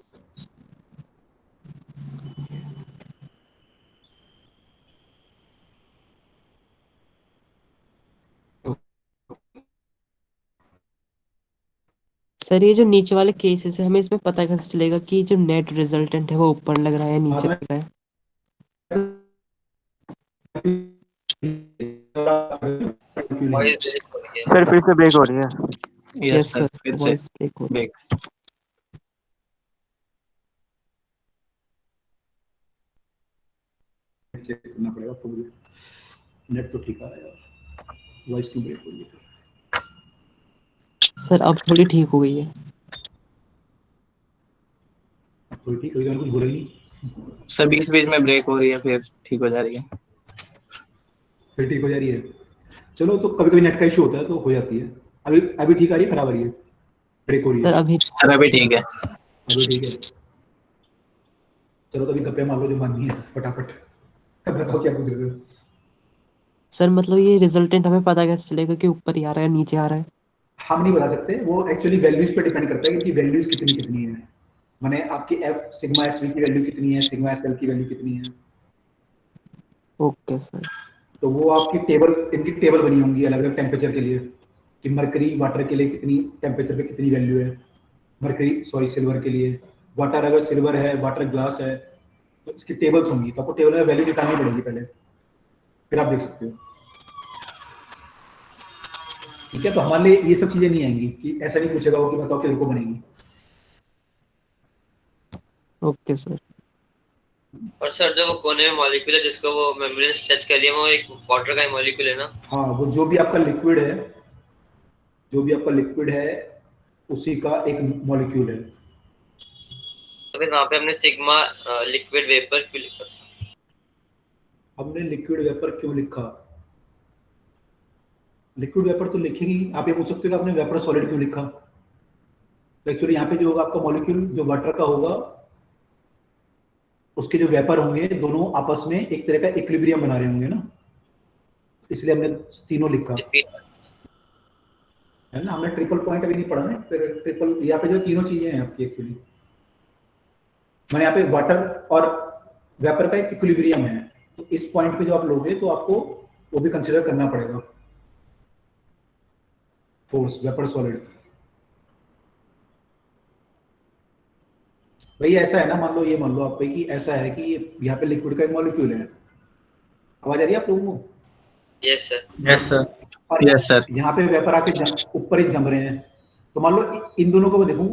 [SPEAKER 1] Sir ये जो नीचे वाले केसेस है, हमें इसमें पता कैसे चलेगा कि जो नेट रिजल्टेंट है वो ऊपर लग रहा है या नीचे लग रहा है?
[SPEAKER 10] सर फिर से ब्रेक हो रही है।
[SPEAKER 1] यस सर, वॉइस ब्रेक हो रही है।
[SPEAKER 2] चेक करना पड़ेगा, फुल नेट तो ठीक आ रहा है, वॉइस क्यों ब्रेक हो रही है?
[SPEAKER 1] सर अब थोड़ी ठीक हो गई है।
[SPEAKER 2] थोड़ी ठीक हो गई, कुछ बुरा ही नहीं।
[SPEAKER 3] सर बीच बीच में ब्रेक हो रही है, फिर ठीक हो जा रही है।
[SPEAKER 2] फिर ठीक हो जा रही है। चलो, तो कभी कभी नेट का इशू होता है तो हो जाती है। अभी ठीक आ रही है, खराब आ रही है, ब्रेक हो रही है?
[SPEAKER 3] सर अभी ठीक है।
[SPEAKER 2] अभी ठीक है। चलो तो अभी गप्पे मार लो जो माननी है फटाफट। अब बताओ क्या पूछ रहे हो?
[SPEAKER 1] सर मतलब ये रिजल्टेंट हमें पता कैसे चलेगा कि ऊपर ही आ रहा है नीचे आ रहा है?
[SPEAKER 2] हम नहीं बता सकते, वो एक्चुअली वैल्यूज पे डिपेंड करता है कि वैल्यूज कितनी है। माने आपकी एफ सिग्मा एसवी की वैल्यू कितनी है, सिग्मा एसएल की वैल्यू कितनी है।
[SPEAKER 1] Okay sir.
[SPEAKER 2] तो वो आपकी इनकी टेबल बनी होंगी अलग अलग टेम्परेचर के लिए, कि मरकरी वाटर के लिए कितनी टेम्परेचर पे कितनी वैल्यू है, सिल्वर के लिए। वाटर अगर सिल्वर है, वाटर ग्लास है, तो इसकी टेबल्स होंगी, तो आपको टेबल में वैल्यू निकालनी पड़ेगी पहले, फिर आप देख सकते हो। ठीक है, तो हमारे लिए ये सब चीजें नहीं आएंगी कि ऐसा नहीं पूछेगा वो कि बताओ किधर को बनेगी।
[SPEAKER 1] Okay sir.
[SPEAKER 6] और सर जो वो कोने में मॉलिक्यूल है जिसको वो मेम्ब्रेन स्ट्रेच कर लिया, वो एक वाटर का ही मॉलिक्यूल है ना?
[SPEAKER 2] हाँ, वो जो भी आपका लिक्विड है उसी का एक मॉलिक्यूल है।
[SPEAKER 6] तो फिर वहाँ पे हमने सिग्मा लिक्विड वेपर क्यों लिखा था?
[SPEAKER 2] हमने लिक्विड वेपर क्यों लिखा? लिक्विड वेपर तो लिखेंगे, आप ये पूछ सकते हो कि आपने वेपर सॉलिड क्यों लिखा। तो एक्चुअली यहाँ पे जो होगा आपका मॉलिक्यूल जो वाटर का होगा, उसके जो वेपर होंगे दोनों आपस में एक तरह का इक्विलिब्रियम बना रहे होंगे ना, इसलिए हमने तीनों लिखा है ना। हमने ट्रिपल पॉइंट अभी नहीं पढ़ा ना, फिर ट्रिपल यहाँ पे जो तीनों चीजें हैं आपकी एक्चुअली, मैंने यहाँ पे वाटर और वेपर का एक इक्विलिब्रियम है, तो इस पॉइंट पे जो आप लोगे तो आपको वो भी कंसिडर करना पड़ेगा। Force vapour solid. भाई ऐसा है ना, मान लो आप पे कि ऐसा है कि यहाँ पे लिक्विड का एक मॉलिक्यूल है, आवाज आ रही है आप लोगों को?
[SPEAKER 6] Yes sir.
[SPEAKER 7] Yes sir.
[SPEAKER 2] और
[SPEAKER 3] यस सर।
[SPEAKER 2] यहाँ पे वेपर आके ऊपर ही जम रहे हैं, तो मान लो इन दोनों को मैं देखूं,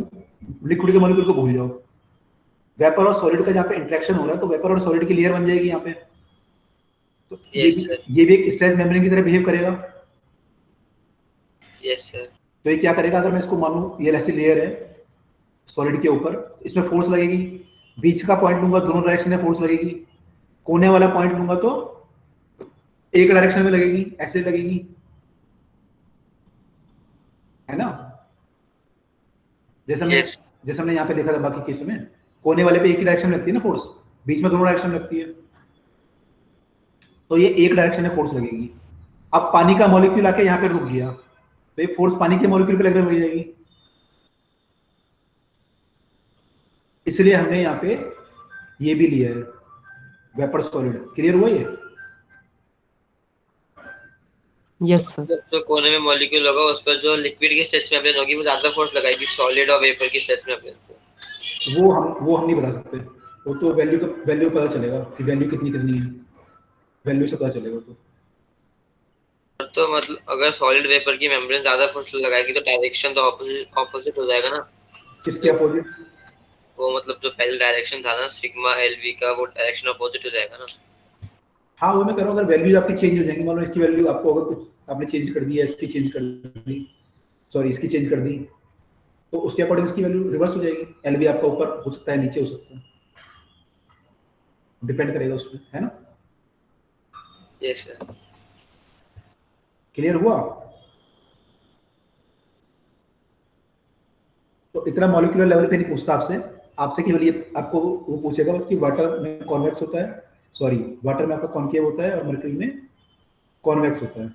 [SPEAKER 2] लिक्विड के मॉलिक्यूल को भूल जाओ, वेपर और सॉलिड का जहाँ पे इंटरेक्शन हो रहा है तो वेपर और सॉलिड की लेयर बन जाएगी यहाँ पे, तो
[SPEAKER 6] यस सर।
[SPEAKER 2] ये भी एक स्ट्रेच मेम्ब्रेन की तरह बिहेव करेगा।
[SPEAKER 6] Yes sir.
[SPEAKER 2] तो ये क्या करेगा, अगर मैं इसको मानूं ये ऐसी लेयर है सॉलिड के ऊपर, इसमें फोर्स लगेगी, बीच का पॉइंट लूंगा दोनों डायरेक्शन में फोर्स लगेगी, कोने वाला पॉइंट लूंगा तो एक डायरेक्शन में लगेगी, ऐसे लगेगी, है ना? जैसे हमने यहाँ पे देखा था बाकी केस में, कोने वाले पे एक ही डायरेक्शन में लगती है ना फोर्स, बीच में दोनों डायरेक्शन में लगती है, तो ये एक डायरेक्शन में फोर्स लगेगी। अब पानी का मॉलिक्यूल आके यहाँ पे रुक गया तो ये फोर्स पानी के मॉलिक्यूल पे लगने लग जाएगी, इसलिए हमने यहाँ पे ये भी लिया है वेपर सॉलिड। क्लियर हुआ ये?
[SPEAKER 1] Yes sir.
[SPEAKER 6] जो कोने में मॉलिक्यूल होगा उस पर जो लिक्विड की स्ट्रेच मेम्ब्रेन होगी वो ज्यादा फोर्स लगाएगी सॉलिड और वेपर की स्ट्रेच मेम्ब्रेन से।
[SPEAKER 2] वो हम नहीं बता सकते, वो तो वैल्यू पता चलेगा कि वैल्यू कितनी है, वैल्यू से पता चलेगा।
[SPEAKER 6] तो मतलब अगर सॉलिड वेपर की मेम्ब्रेन ज्यादा फोर्स लगाएगी तो डायरेक्शन तो ऑपोजिट हो जाएगा ना।
[SPEAKER 2] किसके अपोजिट?
[SPEAKER 6] वो मतलब जो पहले डायरेक्शन था ना सिग्मा एलवी का, वो डायरेक्शन अपोजिट हो जाएगा ना।
[SPEAKER 2] हाँ वो मैं कह रहा हूँ, अगर वैल्यू आपकी चेंज हो जाएंगी, मान लो इसकी वैल्यू आपको अगर कुछ आपने चेंज कर दी है, इसकी चेंज कर दी, सॉरी इसकी चेंज कर दी, तो उसके अकॉर्डिंग इसकी वैल्यू रिवर्स हो जाएगी। एलवी आपका ऊपर हो सकता है, नीचे हो सकता है, डिपेंड करेगा उसमें, है ना?
[SPEAKER 6] Yes sir.
[SPEAKER 2] क्लियर हुआ? तो इतना मॉलिक्यूलर लेवल पे नहीं पूछता आपसे केवल ये आपको वो पूछेगा उसकी वाटर में कॉन्वेक्स होता है, सॉरी वाटर में आपका कॉन्केव होता है और मर्करी में कॉन्वेक्स होता है।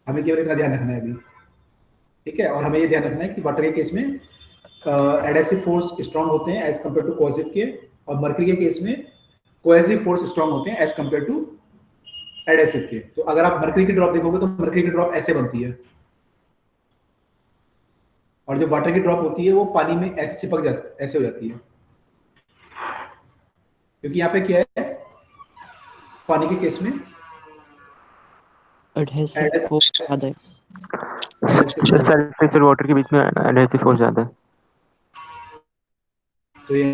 [SPEAKER 2] हमें केवल इतना ध्यान रखना है अभी, ठीक है? और हमें ये ध्यान रखना है कि वाटर के केस में एडेसिव फोर्स स्ट्रॉन्ग होते हैं एज कम्पेयर टू कोहेसिव के, और मर्करी के केस में कोहेसिव फोर्स स्ट्रॉन्ग होते हैं एज कम्पेयर टू एडेसिव के। तो अगर आप मर्करी की ड्रॉप देखोगे तो मर्करी की ड्रॉप ऐसे बनती है, और जो वाटर की ड्रॉप होती है वो पानी में ऐसे चिपक जाती, ऐसे हो जाती है, क्योंकि यहाँ पे क्या है, पानी के केस में
[SPEAKER 1] एडहेसिव फोर्स ज्यादा है।
[SPEAKER 10] सरफेस और वाटर के बीच में एडहेसिव फोर्स ज्यादा है।
[SPEAKER 2] तो ये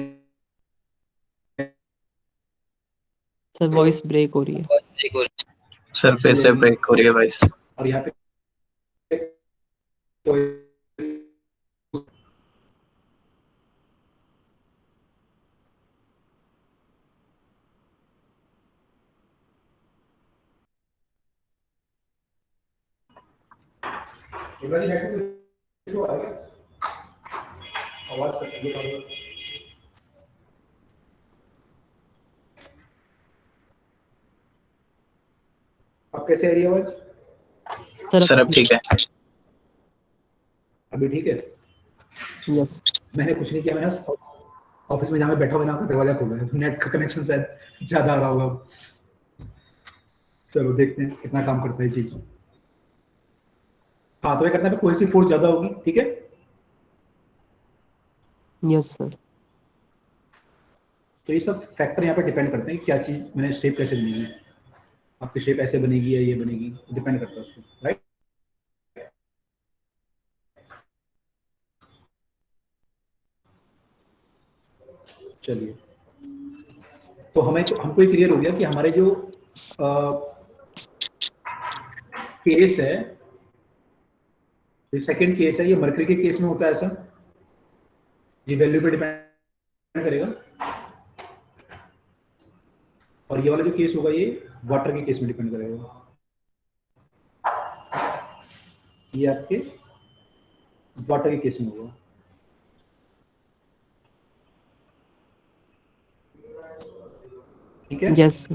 [SPEAKER 1] सर वॉइस ब्रेक हो रही है।
[SPEAKER 3] सरफेस से ब्रेक हो रही है वॉइस।
[SPEAKER 2] और यहाँ पे तो आवाज कट। अब कैसे आ रही है आवाज?
[SPEAKER 3] सर अब ठीक है।
[SPEAKER 2] अभी ठीक है?
[SPEAKER 1] यस।
[SPEAKER 2] मैंने कुछ नहीं किया, मैंने ऑफिस में जहाँ मैं बैठा हुआ ना दरवाजा खोला है, नेट का कनेक्शन शायद ज्यादा आ रहा होगा। चलो देखते हैं कितना काम करता है चीज। हाँ तो ये करना है, कोहेसिव फोर्स ज्यादा होगी, ठीक है?
[SPEAKER 1] Yes sir.
[SPEAKER 2] तो ये सब फैक्टर यहाँ पे डिपेंड करते हैं कि क्या चीज मैंने शेप कैसे बनेगी, आपकी शेप ऐसे बनेगी या ये बनेगी, डिपेंड करता है उसको, राइट? चलिए, तो हमको ये क्लियर हो गया कि हमारे जो केस है, सेकंड केस है, ये मर्करी के केस में होता है ऐसा, ये वैल्यू पे डिपेंड करेगा, और ये वाला जो केस होगा ये वाटर के केस में डिपेंड करेगा। ये आपके वाटर के केस में होगा, ठीक है?
[SPEAKER 1] यस।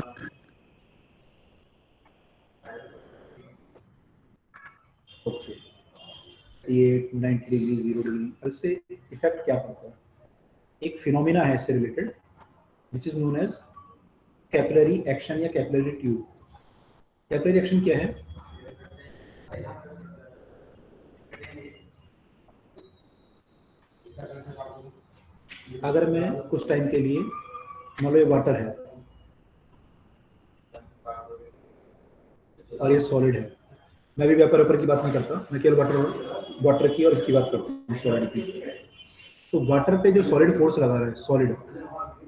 [SPEAKER 2] ओके, ये 90 डिग्री 0 डिग्री, इससे इफेक्ट क्या पड़ता है? एक फिनोमिना है इससे related which is known as capillary action या कैपिलरी ट्यूब। कैपिलरी एक्शन क्या है? अगर मैं कुछ टाइम के लिए, मान लो ये वाटर है और ये सॉलिड है, मैं भी वेपर की बात नहीं करता, मैं केवल वाटर की और इसकी बात करता हूँ, सॉलिड की। तो वाटर पे जो सॉलिड फोर्स लगा रहा है, सॉलिड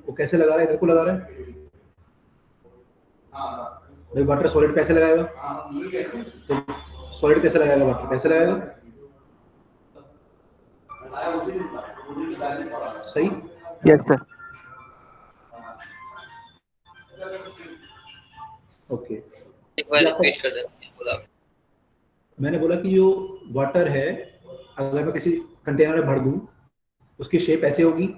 [SPEAKER 2] वो कैसे लगा रहा है, इधर को लगा रहा है भाई। वाटर सॉलिड कैसे लगाएगा, तो सॉलिड कैसे लगाएगा, वाटर कैसे लगाएगा, सही?
[SPEAKER 10] Yes sir.
[SPEAKER 2] ओके,
[SPEAKER 6] एक बार रिपीट कर देना।
[SPEAKER 2] मैंने बोला कि जो वाटर है अगर मैं किसी कंटेनर में भर दूं, उसकी शेप ऐसे होगी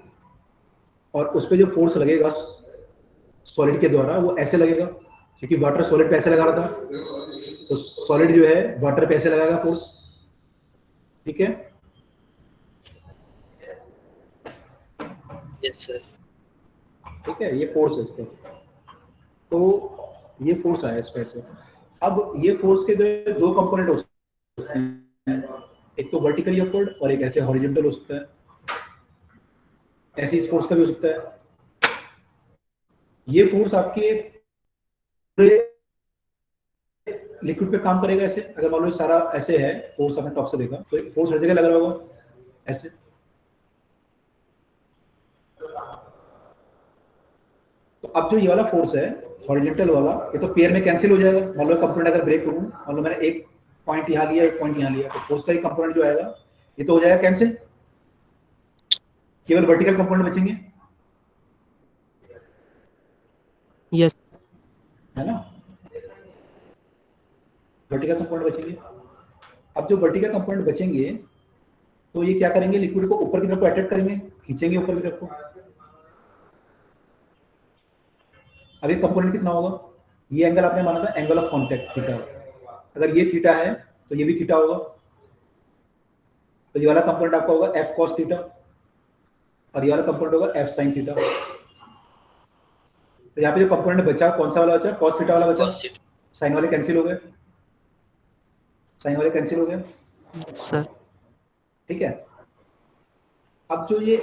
[SPEAKER 2] और उस पर जो फोर्स लगेगा सॉलिड के द्वारा वो ऐसे लगेगा, क्योंकि वाटर सॉलिड पे ऐसे लगा रहा था, तो सॉलिड जो है वाटर पे ऐसे लगाएगा फोर्स। ठीक है,
[SPEAKER 6] यस सर।
[SPEAKER 2] ठीक है, ये फोर्स है इसका, तो ये फोर्स आया इस पे से। अब ये फोर्स के दो कंपोनेंट हो सकते हैं, एक तो वर्टिकली अपवर्ड और एक ऐसे हॉरिजॉन्टल हो सकता है, ऐसे इस फोर्स का भी हो सकता है। ये फोर्स आपके लिक्विड पे काम करेगा ऐसे, अगर मान लो सारा ऐसे है, फोर्स आपने टॉप से देखा तो फोर्स हर जगह लग रहा होगा ऐसे। तो अब जो ये वाला फोर्स है हॉरिजॉन्टल वाला, ये तो पेयर में कैंसिल हो जाएगा। मान लो कंपोनेंट अगर ब्रेक करूं, मान लो मैंने एक पॉइंट यहाँ लिया, एक पॉइंट यहाँ लिया, तो फोर्स का ही कंपोनेंट जो आएगा ये तो हो जाएगा कैंसिल, केवल वर्टिकल कंपोनेंट बचेंगे।
[SPEAKER 1] यस
[SPEAKER 2] है ना, वर्टिकल कंपोनेंट बचेंगे। अब जो वर्टिकल कंपोनेंट बचेंगे तो ये क्या करेंगे, लिक्विड को ऊपर की तरफ अट्रैक्ट करेंगे, खींचेंगे ऊपर की तरफ को। अब ये कंपोनेंट कितना होगा, ये एंगल आपने माना था एंगल ऑफ कांटेक्ट थीटा, अगर ये थीटा है तो ये भी थीटा होगा, तो ये वाला कंपोनेंट आपका होगा एफ कॉस थीटा और ये वाला कंपोनेंट होगा एफ साइन थीटा। तो यहाँ पे जो कंपोनेंट बचा कौन सा वाला बचा, कॉस थीटा वाला बचा, साइन वाले कैंसिल हो गए, साइन वाले कैंसिल हो गए
[SPEAKER 1] सर।
[SPEAKER 2] ठीक है। अब जो ये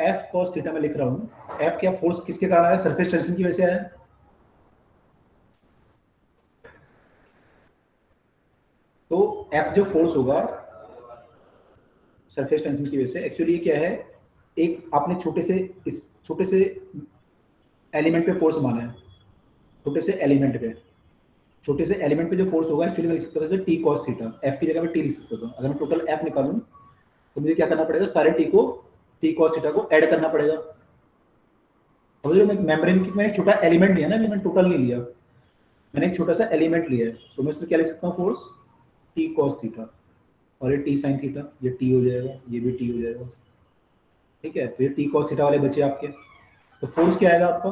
[SPEAKER 2] एफ कॉस थीटा में लिख रहा हूँ, एफ क्या फोर्स किसके कारण आया, सरफेस टेंशन की वजह से आया। तो एफ जो फोर्स होगा सरफेस टेंशन की वजह से, एक्चुअली ये क्या है, एक आपने इस छोटे से एलिमेंट पे फोर्स माना है, छोटे से एलिमेंट पे जो फोर्स होगा एक्चुअली मैं लिख सकता था टी कॉस थीटा, एफ की जगह मैं टी लिख सकता था। अगर मैं टोटल एफ निकालूं तो मुझे क्या करना पड़ेगा, सारे टी कॉस थीटा को ऐड करना पड़ेगा। अब जो मेम्ब्रेन की मैंने छोटा एलिमेंट लिया ना, मैंने टोटल नहीं लिया, मैंने एक छोटा सा एलिमेंट लिया है, तो मैं इसमें क्या लिख सकता हूँ, फोर्स टी कॉस थीटा, और ये टी साइन थीटा, ये टी हो जाएगा, ये भी टी हो जाएगा। ठीक है, तो ये टी कॉस थीटा वाले बचे आपके, तो फोर्स क्या आएगा आपका,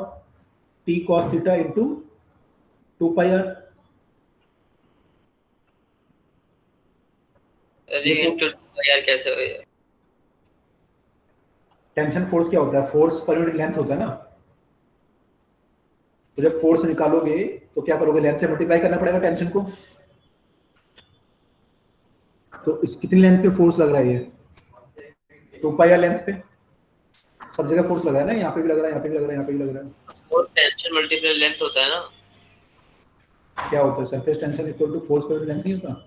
[SPEAKER 2] T cos theta into 2 pi R.
[SPEAKER 6] अरे इंटू यार कैसे हो यार,
[SPEAKER 2] टेंशन फोर्स क्या होता है, फोर्स पर यूनिट लेंथ होता है ना, तो जब फोर्स निकालोगे तो क्या करोगे, लेंथ से मल्टीप्लाई करना पड़ेगा टेंशन को। तो इस कितनी लेंथ पे फोर्स लग रहा है, ये 2 पाई आर लेंथ पे, सब जगह फोर्स लग रहा है ना, यहाँ पे भी लग रहा है, यहाँ पे भी लग रहा है, यहाँ पे भी लग रहा है।
[SPEAKER 6] फोर्स टेंशन मल्टीप्लाई लेंथ होता है ना,
[SPEAKER 2] क्या होता है, surface tension equal to force पर लेंथ नहीं होता।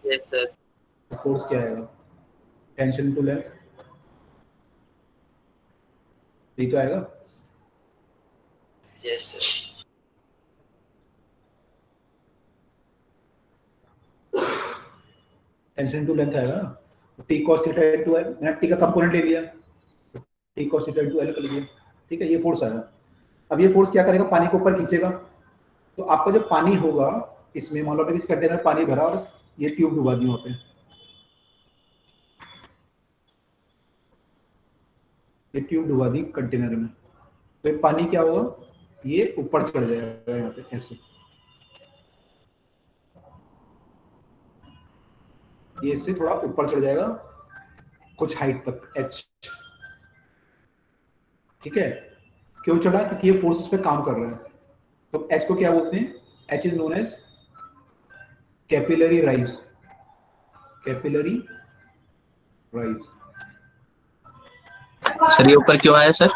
[SPEAKER 6] Yes sir.
[SPEAKER 2] फोर्स क्या आएगा, टेंशन टू लेंथ, यही तो आएगा।
[SPEAKER 6] Yes sir.
[SPEAKER 2] Tension to length आएगा ना, T cos theta into L, मैंने टी का कंपोनेंट ले लिया, T cos theta into L कर लिया। ठीक है, ये फोर्स आएगा। अब ये फोर्स क्या करेगा, पानी को ऊपर खींचेगा, तो आपका जो पानी होगा इसमें, मान लो आपने किसी कंटेनर पानी भरा और ये ट्यूब डुबा दी वहां पे, ये ट्यूब डुबा दी कंटेनर में, तो ये पानी क्या होगा, ये ऊपर चढ़ जाएगा यहाँ पे ऐसे, ये इससे थोड़ा ऊपर चढ़ जाएगा कुछ हाइट तक h। ठीक है, क्यों चढ़ा, क्योंकि ये फोर्स इस पे काम कर रहा है। तो h को क्या बोलते हैं, h is known as capillary rise, capillary rise.
[SPEAKER 3] Sir ये ऊपर क्यों आया सर?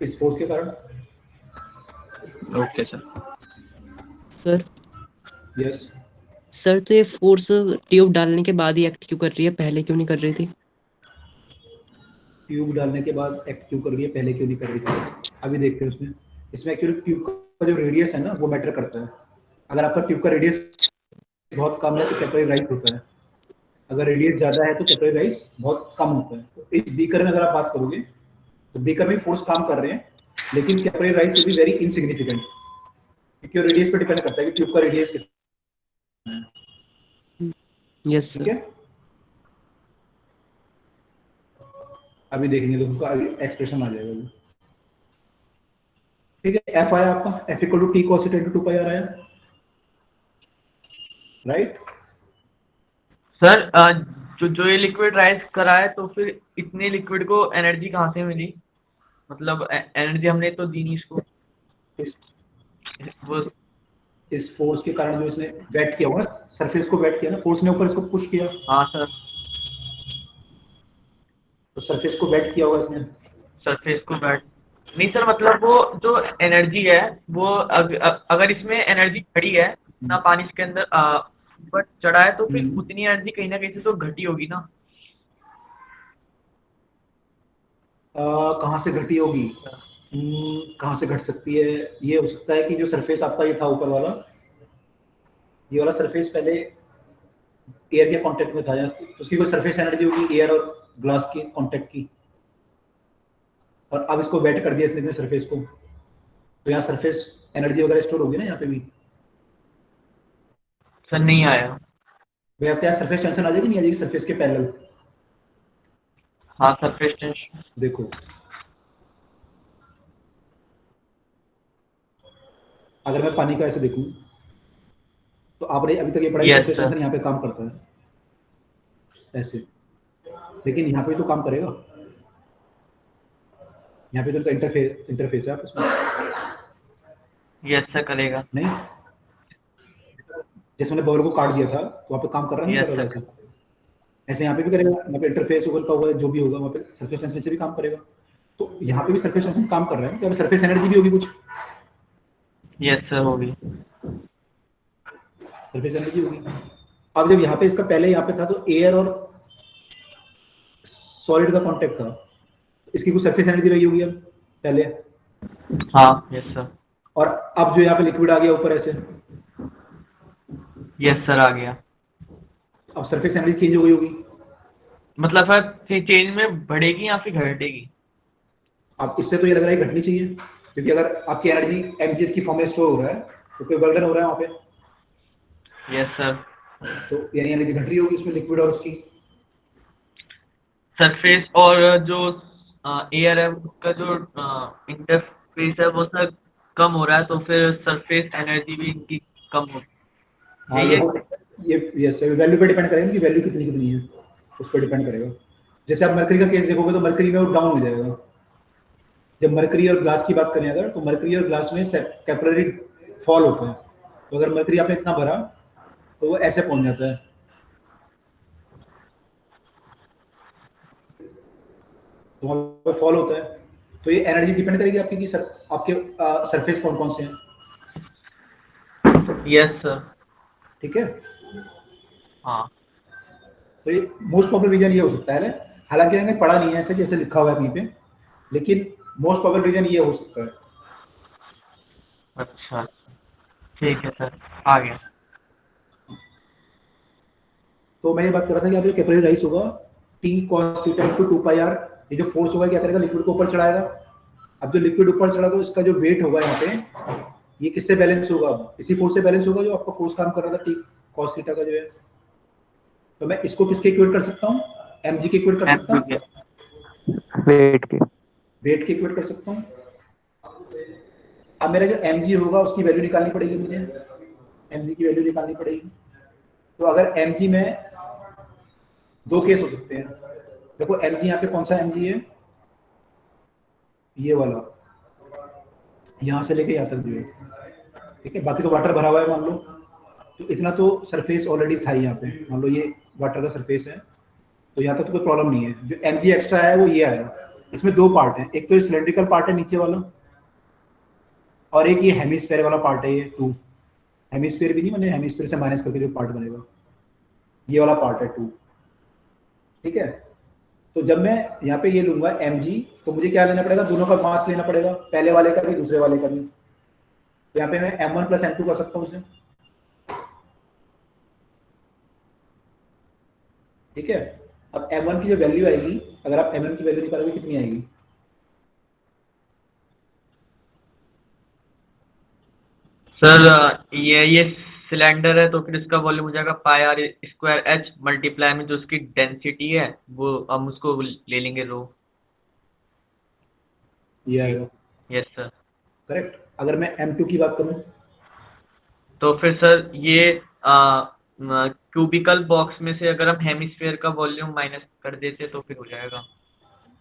[SPEAKER 2] इस फोर्स के कारण।
[SPEAKER 3] Okay sir.
[SPEAKER 1] Sir
[SPEAKER 2] yes.
[SPEAKER 1] Sir तो ये फोर्स ट्यूब डालने के बाद ही एक्ट क्यों कर रही है, पहले क्यों नहीं कर रही थी?
[SPEAKER 2] ट्यूब डालने के बाद एक्ट क्यों कर रही है, पहले क्यों नहीं कर रही थी? अभी देखते हैं उसमें। इसमें एक्चुअली ट्यूब का जो रेडियस है ना वो मैटर करता है। अगर आपका ट्यूब का रेडियस बहुत कम है तो कैपिलरी राइज होता है, अगर रेडियस ज्यादा है तो कैपिलरी राइज बहुत कम होता है। तो इस बीकर में अगर आप बात करोगे तो बीकर में फोर्स काम कर रहे हैं, लेकिन capillary rise will be very insignificant, क्योंकि रेडियस पे डिपेंड करता है कि ट्यूब का रेडियस कितना है।
[SPEAKER 1] यस
[SPEAKER 2] ठीक है, अभी देखेंगे तो उसका एक्सप्रेशन आ जाएगा। ठीक है, एफ आया आपका, F equal to T cos theta into 2 pi R आया, राइट?
[SPEAKER 7] सर जो ये लिक्विड राइज करा है, तो फिर इतने लिक्विड को एनर्जी कहाँ से मिली? मतलब एनर्जी हमने तो दी नहीं इसको। वो
[SPEAKER 2] इस फोर्स के कारण जो इसने वेट किया होगा ना, सरफेस को वेट किया ना, फोर्स ने ऊपर इसको पुश किया।
[SPEAKER 7] हाँ सर,
[SPEAKER 2] तो सरफेस को वेट किया होगा इसने।
[SPEAKER 7] सरफेस को बैठ नहीं सर, मतलब वो जो एनर्जी है वो अगर इसमें एनर्जी खड़ी है ना, पानी के अंदर ऊपर चढ़ा है, तो फिर उतनी एनर्जी कहीं ना कहीं से तो घटी होगी ना।
[SPEAKER 2] कहाँ से घटी होगी? कहाँ से घट सकती है? ये हो सकता है कि जो सरफेस आपका ये था ऊपर वाला, ये वाला सरफेस पहले एयर के कांटेक्ट में था, या तो उसकी कोई सरफेस एनर्जी होगी एयर और ग्लास की कांटेक्ट की, और अब इसको वेट कर दिया इसने सरफेस को, तो यहाँ सरफेस एनर्जी वगैरह स्टोर होगी ना यहाँ पे भी।
[SPEAKER 7] सर नहीं आया
[SPEAKER 2] भैया, क्या सरफेस टेंशन आ जाएगी, नहीं आ जाएगी सरफेस के पैरेलल?
[SPEAKER 7] हाँ, सरफेस टेंशन
[SPEAKER 2] देखो, अगर मैं पानी का ऐसे देखूं तो आपने अभी तक ये पढ़ाई, सरफेस टेंशन यहाँ पे काम करता है ऐसे, लेकिन यहाँ पे तो काम करेगा, यहाँ पे तो इंटरफेस है आपस में।
[SPEAKER 7] ये अच्छा करेगा
[SPEAKER 2] नहीं, जैसे मैंने बॉल को काट दिया था तो वहाँ पे काम कर रहा नहीं कर रहा ऐसे, ऐसे यहाँ पे भी करेगा, यहाँ पे इंटरफेस होगा का होगा, जो भी होगा वहाँ पे सरफेस टेंशन से भी काम करेगा। तो यहाँ पे भी सरफेस टेंशन काम कर रहा है, तो सरफेस एनर्जी भी होगी कुछ।
[SPEAKER 7] यस सर, होगी,
[SPEAKER 2] सरफेस एनर्जी होगी। अब जब यहाँ पे इसका पहले यहाँ पे था तो एयर और सॉलिड का कांटेक्ट था, इसकी कुछ सरफेस एनर्जी रही होगी अब पहले।
[SPEAKER 7] हाँ यस सर।
[SPEAKER 2] और अब जो यहाँ पे लिक्विड आ गया ऊपर ऐसे,
[SPEAKER 7] यस सर आ गया,
[SPEAKER 2] अब सरफेस एनर्जी चेंज हो गई होगी।
[SPEAKER 7] मतलब सर चेंज में बढ़ेगी या फिर घटेगी?
[SPEAKER 2] अब इससे तो ये लग रहा है घटनी चाहिए, क्योंकि अगर आपकी एनर्जी mgs की फॉर्म में स्टोर हो रहा है तो कोई बर्डन हो रहा है वहाँ पे।
[SPEAKER 7] Yes sir.
[SPEAKER 2] तो यानी एनर्जी घट रही होगी उसमें लिक्विड और उसकी
[SPEAKER 7] सरफेस और जो एयर है उसका जो इंटरफेस है वो सर कम हो रहा है, तो फिर सरफेस एनर्जी भी इनकी कम हो।
[SPEAKER 2] हाँ, ये यस वैल्यू पे डिपेंड करेगा कि वैल्यू कितनी कितनी है, उस पर डिपेंड करेगा। जैसे आप मरकरी का केस देखोगे तो मरकरी में वो डाउन हो जाएगा। जब मरकरी और ग्लास की बात करें अगर, तो मरकरी और ग्लास में कैपिलरी फॉल होता है, तो अगर मरकरी आपने इतना भरा तो वो ऐसे पहुंच जाता है, तो वहाँ पर फॉल होता है। तो ये एनर्जी डिपेंड करेगी आपकी कि आपके सरफेस कौन कौन से हैं।
[SPEAKER 7] Yes sir.
[SPEAKER 2] ठीक है,
[SPEAKER 7] हाँ।
[SPEAKER 2] तो ये मोस्ट प्रोबेबल रीजन ये हो सकता है, हालांकि मैंने पढ़ा नहीं है ऐसे जैसे लिखा हुआ है कहीं पे, लेकिन मोस्ट प्रोबेबल रीजन ये हो सकता है।
[SPEAKER 7] अच्छा ठीक है सर, आ गया।
[SPEAKER 2] तो मैं ये बात कर रहा था कि आप जो कैपिलरी राइज होगा T cos theta into 2 pi R, ये जो फोर्स होगा क्या करेगा, लिक्विड को ऊपर चढ़ाएगा। अब जो लिक्विड ऊपर चढ़ा तो इसका जो वेट होगा यहाँ पे, ये किससे बैलेंस होगा? इसी फोर्स से बैलेंस होगा जो आपका फोर्स काम कर रहा था टी कॉस थीटा का जो है। तो मैं इसको किसके इक्वेट कर सकता हूँ? mg के इक्वेट कर सकता हूँ,
[SPEAKER 10] वेट के
[SPEAKER 2] इक्वेट कर सकता हूँ। अब मेरा जो mg होगा उसकी वैल्यू निकालनी पड़ेगी मुझे, mg की वैल्यू निकालनी पड़ेगी। तो अगर mg में दो केस हो सकते हैं। देखो mg यहाँ पे कौन सा mg है, ये वाला, यहाँ से लेके यहाँ तक जो है, ठीक है। बाकी तो वाटर भरा हुआ है मान लो, तो इतना तो सरफेस ऑलरेडी था यहाँ पे, मान लो ये वाटर का सरफेस है, तो यहाँ तक तो कोई प्रॉब्लम नहीं है। जो mg एक्स्ट्रा है वो ये आया। इसमें दो पार्ट हैं, एक तो ये सिलेंड्रिकल पार्ट है नीचे वाला, और एक ये हेमिस्फेयर वाला पार्ट है। ये 2 हेमिस्फेयर भी नहीं, मैंने हेमिस्फेयर से माइनस करके जो पार्ट बनेगा ये वाला पार्ट है 2, ठीक है। तो जब मैं यहाँ पे ये लूंगा mg, तो मुझे क्या लेना पड़ेगा, दोनों का मास लेना पड़ेगा, पहले वाले का भी दूसरे वाले का भी। तो यहाँ पे मैं m1 प्लस m2 कर सकता हूँ इसे, ठीक है। अब m1 की जो वैल्यू आएगी, अगर आप mm की वैल्यू निकालोगे कितनी आएगी,
[SPEAKER 7] सर ये सिलेंडर है तो फिर इसका वॉल्यूम हो जाएगा पाई आर स्क्वायर एच मल्टीप्लाई में जो उसकी डेंसिटी है वो हम उसको ले लेंगे रो।
[SPEAKER 2] ये आएगा।
[SPEAKER 7] Yes sir.
[SPEAKER 2] करेक्ट। अगर मैं m2 की बात करूं
[SPEAKER 7] तो फिर सर ये क्यूबिकल बॉक्स में से अगर हम हेमिस्फीयर का वॉल्यूम माइनस कर देते तो फिर हो जाएगा।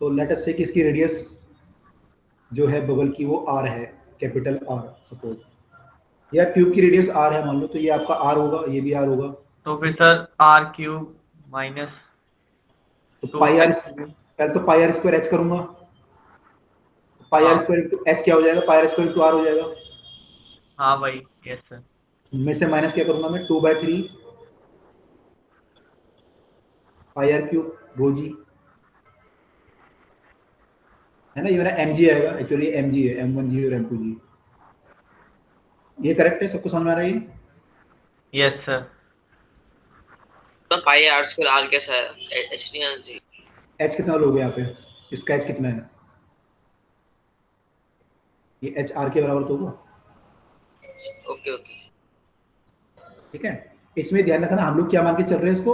[SPEAKER 2] तो लेट अस से कि इसकी रेडियस जो है बबल की वो r है, कैपिटल R सपोज, या ट्यूब की रेडियस r है मान लो, तो ये आपका r होगा, ये भी r होगा।
[SPEAKER 7] तो फिर सर आर क्यूब माइनस
[SPEAKER 2] तो पाई आर, पहले तो पाई आर स्क्वायर एच करूंगा, पाई आर स्क्वायर इंटू एच क्या हो जाएगा, पाई आर स्क्वायर इंटू आर हो जाएगा।
[SPEAKER 7] हाँ भाई यस सर।
[SPEAKER 2] में से माइनस क्या करूंगा मैं, 2/3 पाई आर क्यूब रो जी, है ना। ये मेरा mg आएगा, एक्चुअली mg है, m1g और m2g। ये करेक्ट है, सबको समझ में आ रहा है?
[SPEAKER 7] Yes sir.
[SPEAKER 6] तो पाई आर स्क्वायर आर कैसा है, एच नहीं आना चाहिए।
[SPEAKER 2] h कितना लोगे यहाँ पे, इसका h कितना है, ये h r के बराबर तो होगा।
[SPEAKER 6] ओके ओके
[SPEAKER 2] ठीक है। इसमें ध्यान रखना हम लोग क्या मान के चल रहे हैं इसको,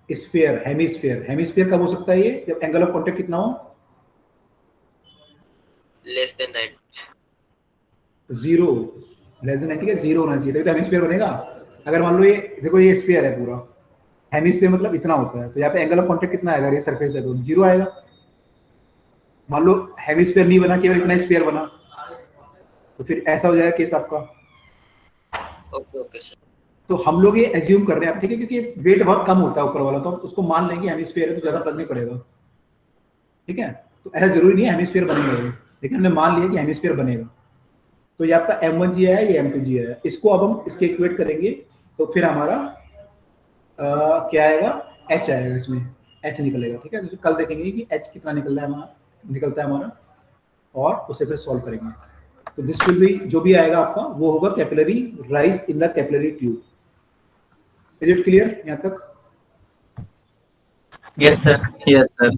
[SPEAKER 2] स्फीयर, हेमिस्फीयर। हेमिस्फीयर कब हो सकता है ये, जब एंगल ऑफ कांटेक्ट कितना हो,
[SPEAKER 6] लेस देन 9,
[SPEAKER 2] 0, लेस देन 90 का 0 होना चाहिए, तभी तो हेमिस्फीयर बनेगा। अगर मान लो ये देखो ये स्फीयर है पूरा, हेमिस्फीयर मतलब इतना होता है, तो यहाँ पे एंगल ऑफ कांटेक्ट कितना आएगा, ये सरफेस है तो 0 आएगा। मान लो हेमिस्फीयर नहीं बना, केवल इतना स्फीयर बना, तो फिर ऐसा हो जाएगा केस आपका।
[SPEAKER 6] Okay okay sir.
[SPEAKER 2] तो हम लोग ये एज्यूम कर रहे हैं, ठीक है, क्योंकि वेट बहुत कम होता है ऊपर वाला, तो हम उसको मान लेंगे हेमिस्फीयर है तो ज्यादा फर्क नहीं पड़ेगा, ठीक है। तो ऐसा जरूरी नहीं है हेमिस्फीयर बनेगा, लेकिन हमने मान लिया कि हेमिस्फीयर बनेगा। तो ये आपका m1g है, ये m2g है, इसको अब हम इसके इक्वेट करेंगे तो फिर हमारा क्या आएगा, h आएगा, इसमें h निकलेगा, ठीक है। तो कल देखेंगे कि h कितना निकलता है हमारा, और उसे फिर सॉल्व करेंगे। तो दिस विल बी, जो भी आएगा आपका वो होगा capillary rise in the capillary tube. Is it clear यहाँ तक?
[SPEAKER 7] Yes sir.
[SPEAKER 3] Yes sir.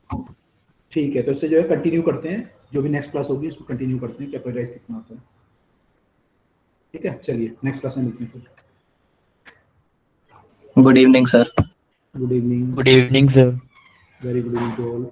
[SPEAKER 2] ठीक है, तो इससे जो है कंटिन्यू करते हैं, जो भी नेक्स्ट क्लास होगी उसको कंटिन्यू करते हैं, कैपिलरी राइज कितना होता है। ठीक है, चलिए नेक्स्ट क्लास में मिलते हैं फिर।
[SPEAKER 3] Good evening sir.
[SPEAKER 2] Good evening.
[SPEAKER 10] Good evening sir.
[SPEAKER 2] Very good evening to all.